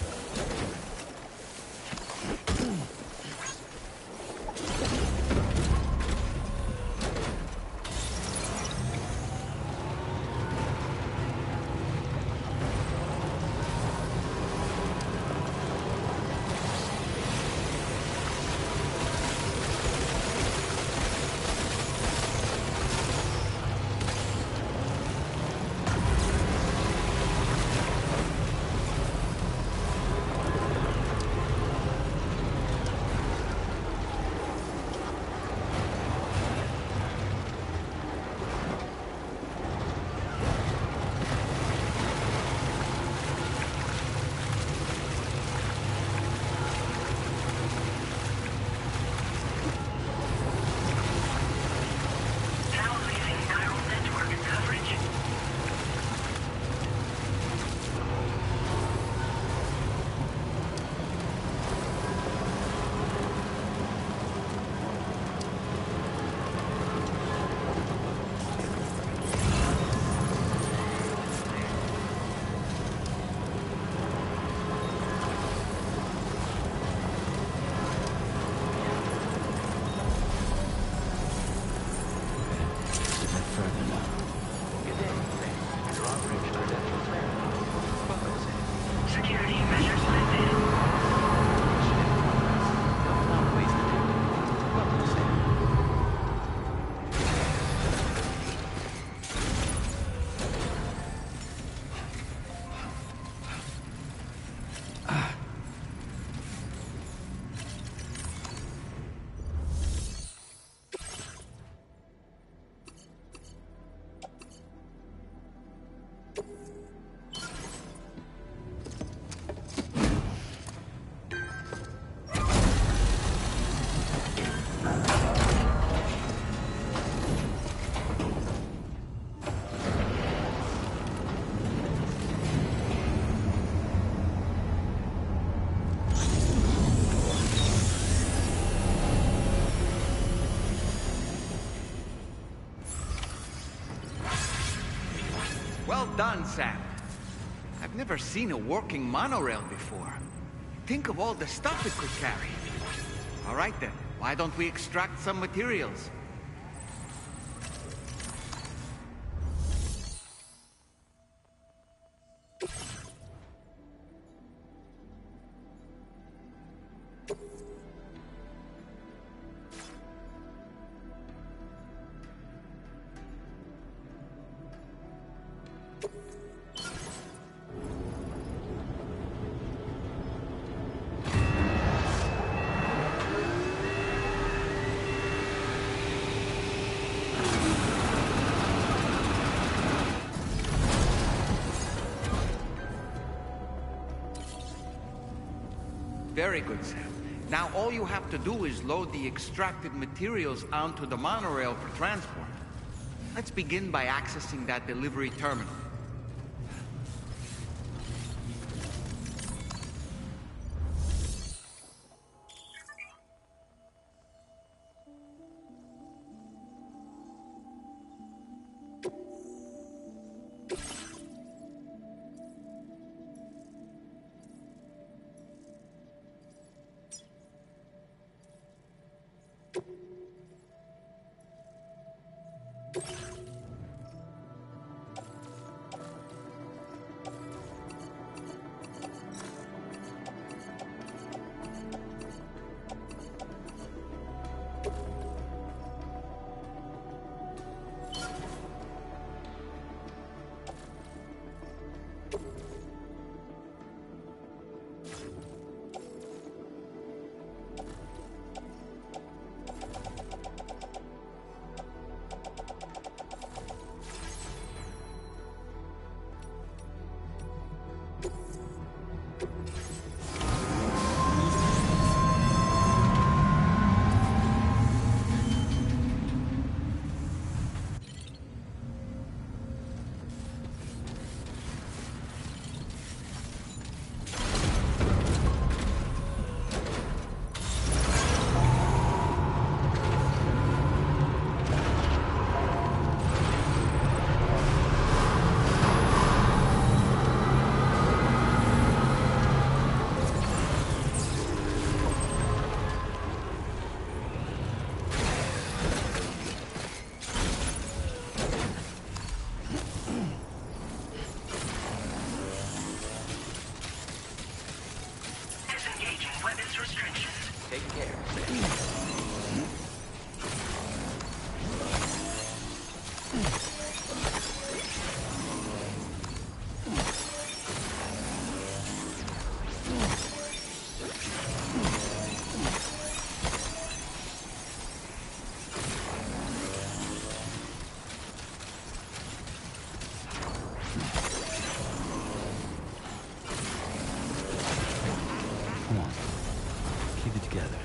Well done, Sam. I've never seen a working monorail before. Think of all the stuff it could carry. All right then, why don't we extract some materials? Very good, Sam. Now all you have to do is load the extracted materials onto the monorail for transport. Let's begin by accessing that delivery terminal. Take care. Come on. Keep it together.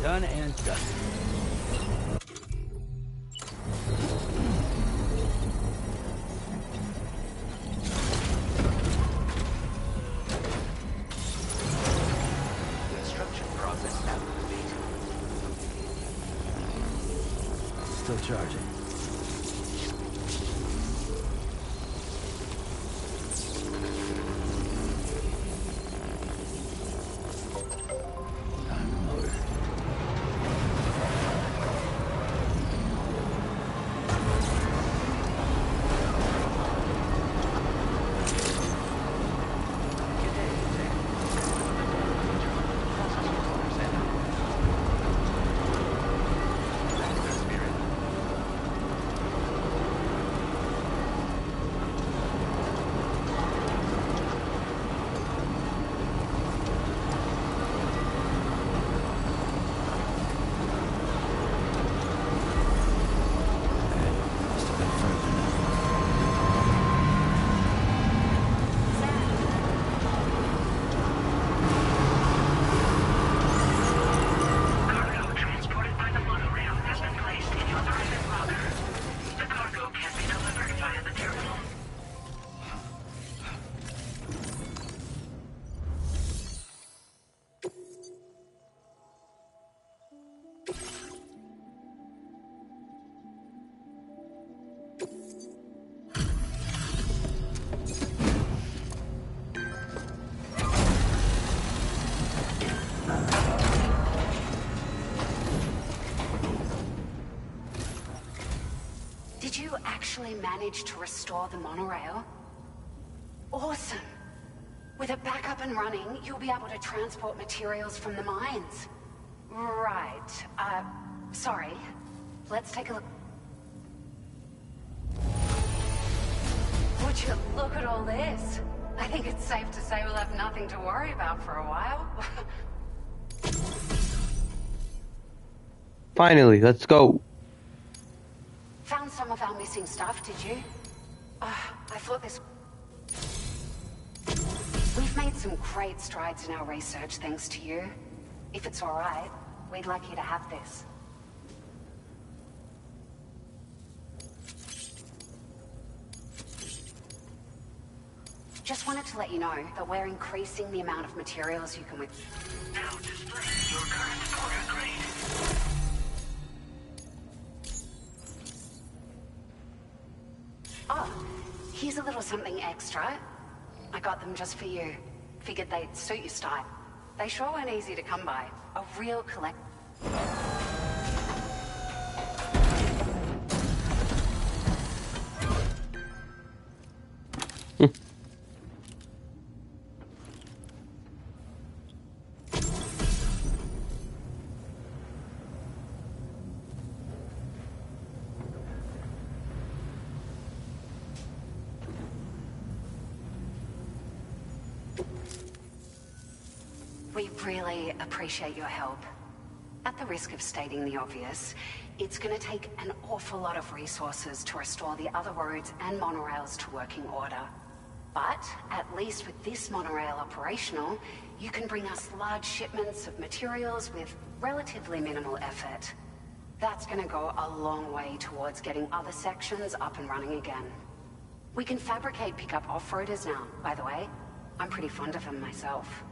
Done and dusted. Construction process now complete. Still charging. actually managed to restore the monorail? Awesome! With it back up and running, you'll be able to transport materials from the mines. Right. Sorry. Let's take a look. Would you look at all this? I think it's safe to say we'll have nothing to worry about for a while. Finally, let's go. Found some of our missing stuff, did you? I thought this... We've made some great strides in our research thanks to you. If it's all right, we'd like you to have this. Just wanted to let you know that we're increasing the amount of materials you can Now display your current order grade. Oh, here's a little something extra. I got them just for you. Figured they'd suit your style. They sure weren't easy to come by. A real collect... We really appreciate your help. At the risk of stating the obvious, it's going to take an awful lot of resources to restore the other roads and monorails to working order. But, at least with this monorail operational, you can bring us large shipments of materials with relatively minimal effort. That's going to go a long way towards getting other sections up and running again. We can fabricate pickup off-roaders now, by the way. I'm pretty fond of them myself.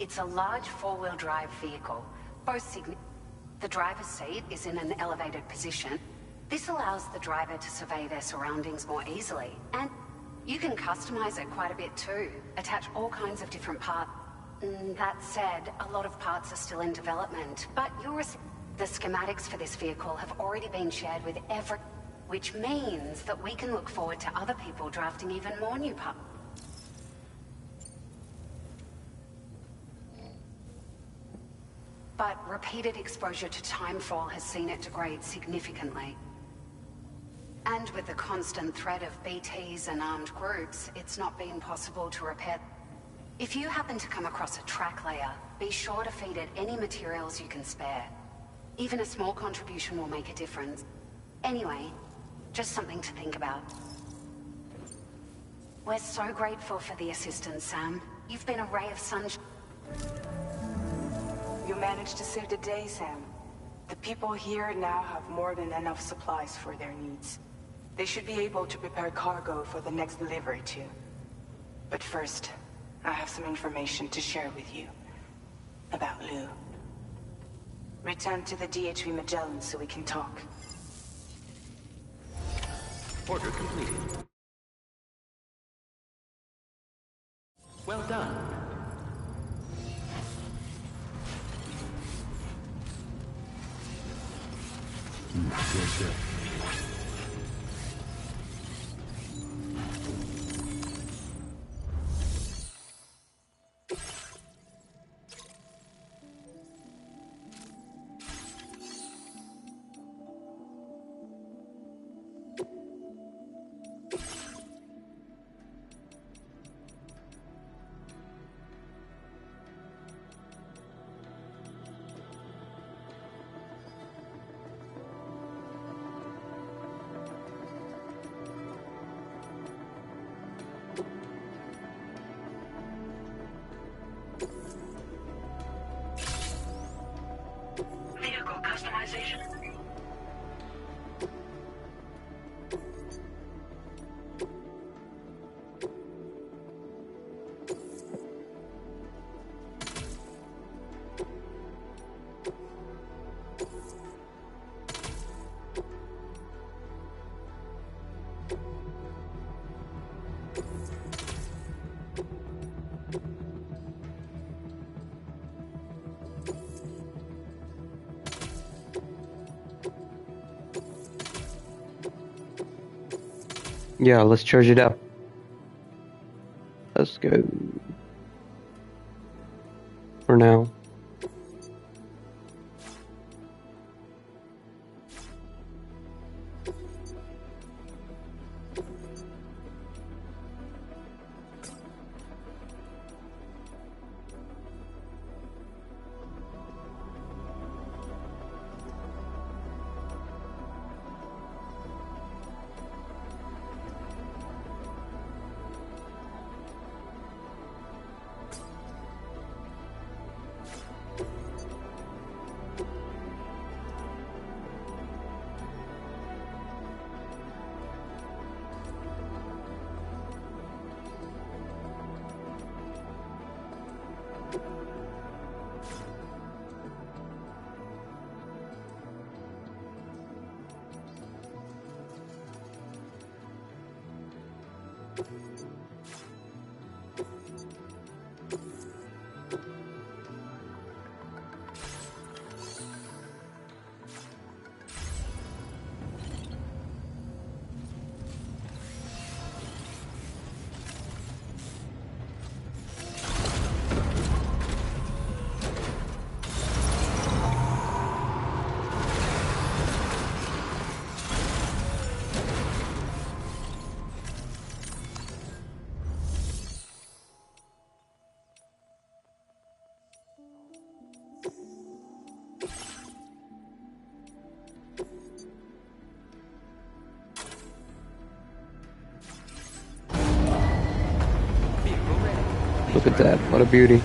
It's a large four-wheel drive vehicle. The driver's seat is in an elevated position. This allows the driver to survey their surroundings more easily. And you can customize it quite a bit too. Attach all kinds of different parts. That said, a lot of parts are still in development, but the schematics for this vehicle have already been shared with which means that we can look forward to other people drafting even more new parts. But repeated exposure to timefall has seen it degrade significantly. And with the constant threat of BTs and armed groups, it's not been possible to repair. If you happen to come across a track layer, be sure to feed it any materials you can spare. Even a small contribution will make a difference. Anyway, just something to think about. We're so grateful for the assistance, Sam. You've been a ray of sunshine. You managed to save the day, Sam. The people here now have more than enough supplies for their needs. They should be able to prepare cargo for the next delivery too. But first, I have some information to share with you. About Lou. Return to the DHV Magellan so we can talk. Order completed. Well done. Yes, sir. Yeah, let's charge it up. Let's go. For now. Look at that, what a beauty.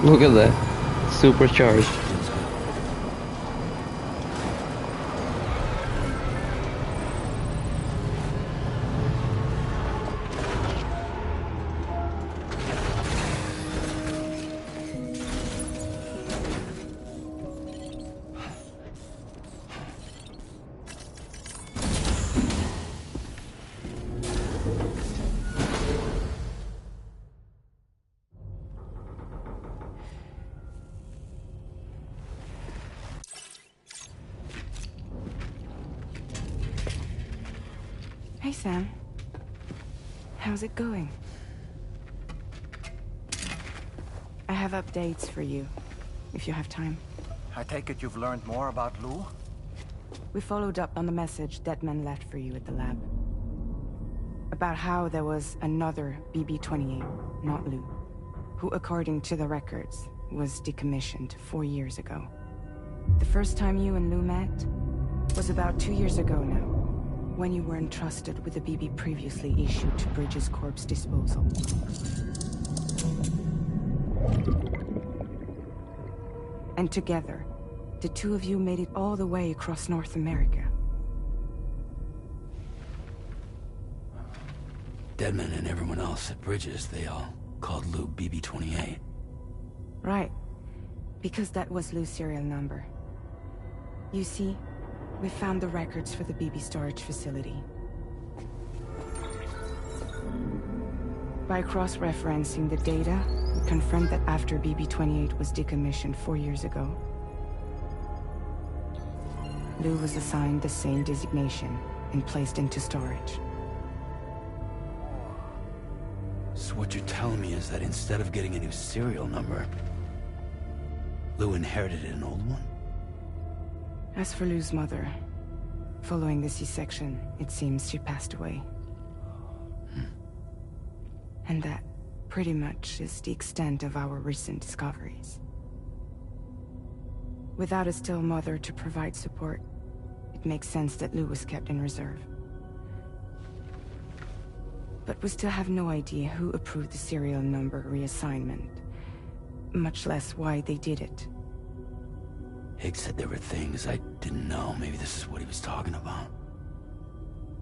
Look at that. Supercharged. Hey, Sam. How's it going? I have updates for you, if you have time. I take it you've learned more about Lou? We followed up on the message Deadman left for you at the lab. About how there was another BB-28, not Lou, who, according to the records, was decommissioned 4 years ago. The first time you and Lou met was about 2 years ago now. when you were entrusted with the BB previously issued to Bridges Corp's disposal. And together, the two of you made it all the way across North America. Deadman and everyone else at Bridges, they all called Lou BB-28. Right. Because that was Lou's serial number. You see, we found the records for the BB storage facility. By cross-referencing the data, we confirmed that after BB-28 was decommissioned 4 years ago, Lou was assigned the same designation and placed into storage. So what you're telling me is that instead of getting a new serial number, Lou inherited an old one? As for Lou's mother, following the C-section, it seems she passed away. And that, pretty much, is the extent of our recent discoveries. Without a still mother to provide support, it makes sense that Lou was kept in reserve. But we still have no idea who approved the serial number reassignment, much less why they did it. Higgs said there were things I didn't know. Maybe this is what he was talking about.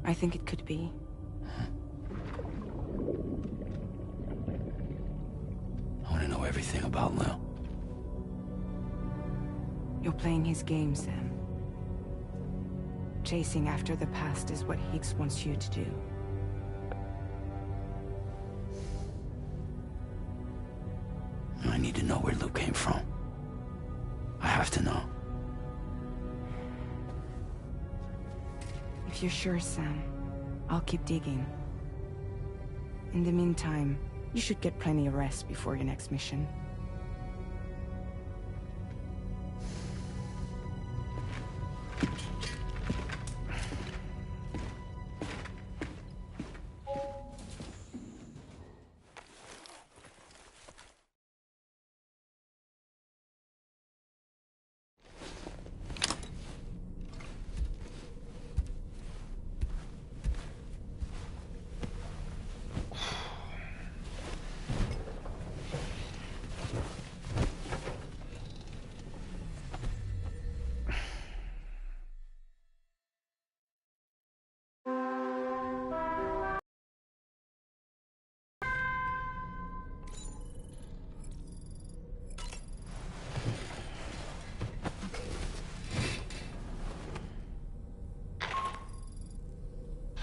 I think it could be. I want to know everything about Lou. You're playing his game, Sam. Chasing after the past is what Higgs wants you to do. I need to know where Lou came from. I have to know. If you're sure, Sam, I'll keep digging. In the meantime, you should get plenty of rest before your next mission.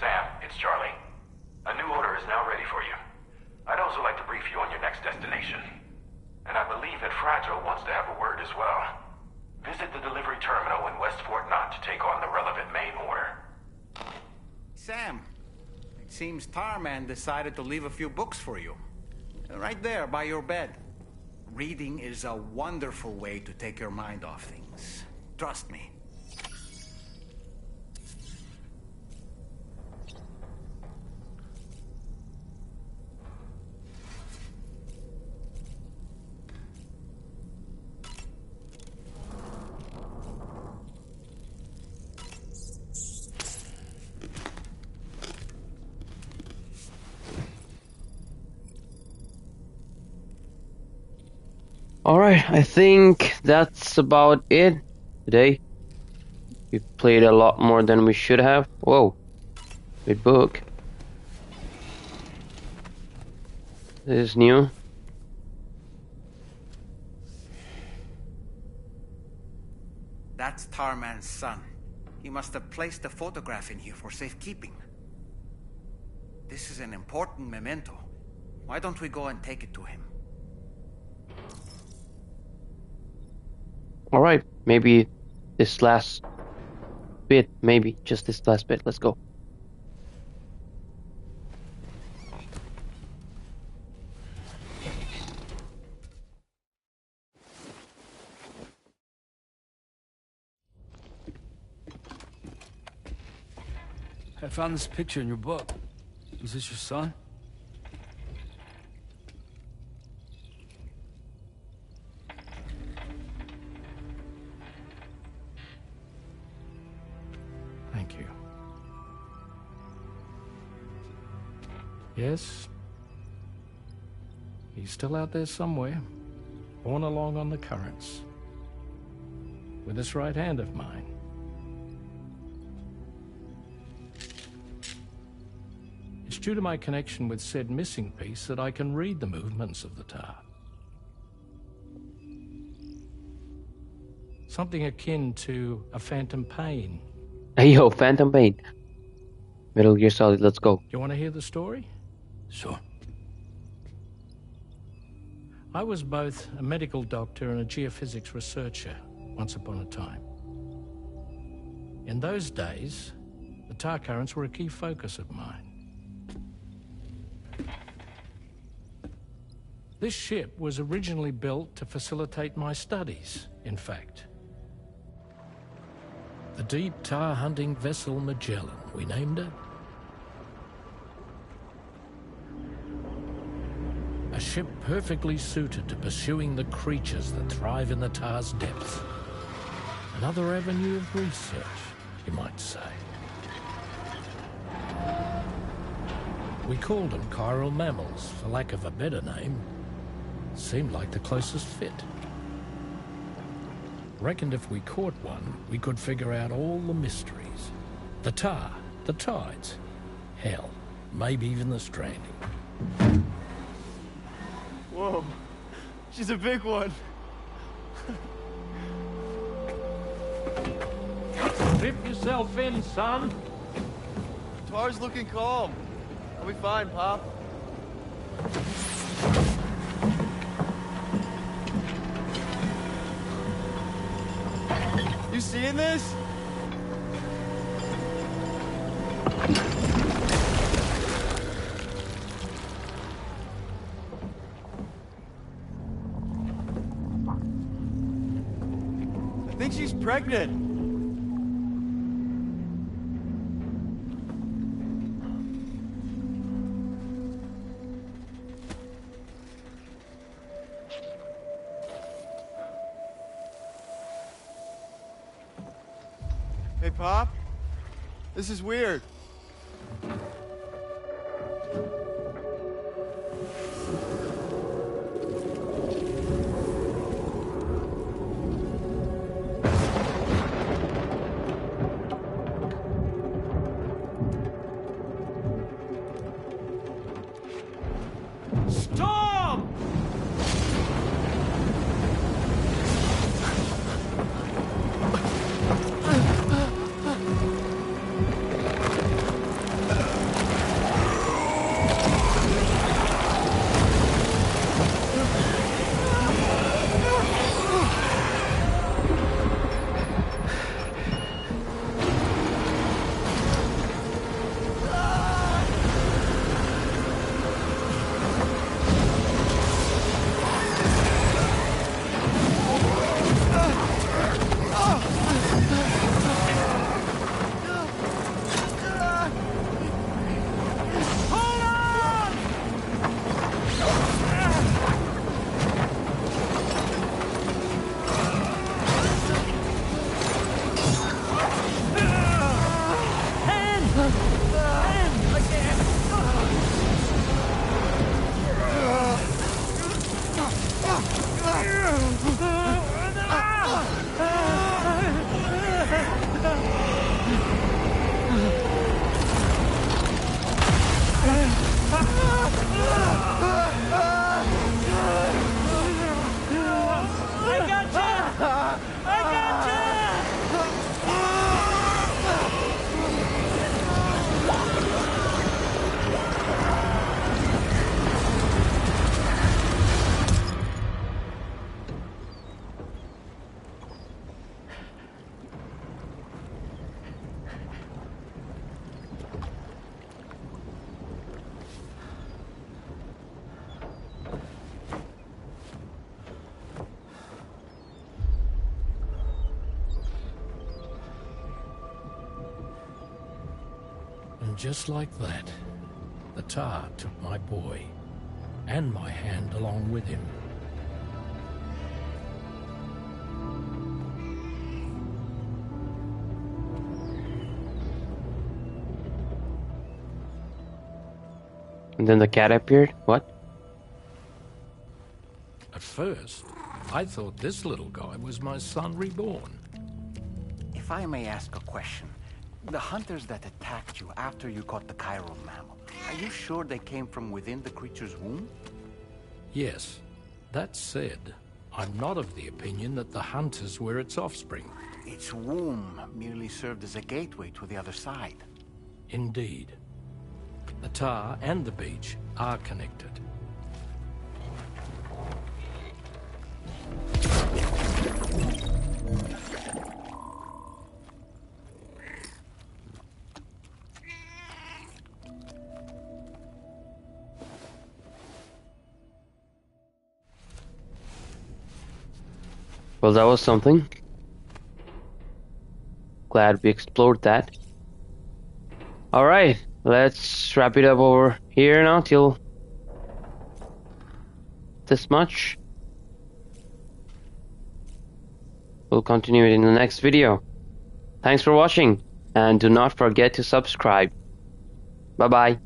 Sam, it's Charlie. A new order is now ready for you. I'd also like to brief you on your next destination. And I believe that Fragile wants to have a word as well. Visit the delivery terminal in West Fort Knott to take on the relevant main order. Sam, it seems Tarman decided to leave a few books for you. Right there by your bed. Reading is a wonderful way to take your mind off things. Trust me. Alright, I think that's about it today. We played a lot more than we should have. Whoa, good book. This is new. That's Tarman's son. He must have placed the photograph in here for safekeeping. This is an important memento. Why don't we go and take it to him? Alright, maybe this last bit, maybe just this last bit. Let's go. I found this picture in your book. Is this your son? Thank you. Yes. He's still out there somewhere, borne along on the currents, with this right hand of mine. It's due to my connection with said missing piece that I can read the movements of the tar. Something akin to a phantom pain. Hey, yo, Phantom Pain. Metal Gear Solid, let's go. You want to hear the story? Sure. I was both a medical doctor and a geophysics researcher once upon a time. In those days, the tar currents were a key focus of mine. This ship was originally built to facilitate my studies, in fact. The deep tar hunting vessel Magellan, we named it. A ship perfectly suited to pursuing the creatures that thrive in the tar's depths. Another avenue of research, you might say. We called them chiral mammals, for lack of a better name. Seemed like the closest fit. Reckoned if we caught one, we could figure out all the mysteries. The tar, the tides, hell, maybe even the stranding. Whoa, she's a big one. Dip yourself in, son. Tar's looking calm. I'll be fine, Pop. You seeing this? I think she's pregnant. Hey, Pop. This is weird. Storm! And just like that, the tar took my boy, and my hand along with him. And then the cat appeared? What? At first, I thought this little guy was my son reborn. If I may ask a question, the hunters that attacked you after you caught the chiral mammal, are you sure they came from within the creature's womb? Yes. That said, I'm not of the opinion that the hunters were its offspring. Its womb merely served as a gateway to the other side. Indeed. The tar and the beach are connected. Well, that was something. Glad we explored that. Alright, let's wrap it up over here now till this much. We'll continue it in the next video. Thanks for watching, and do not forget to subscribe. Bye bye.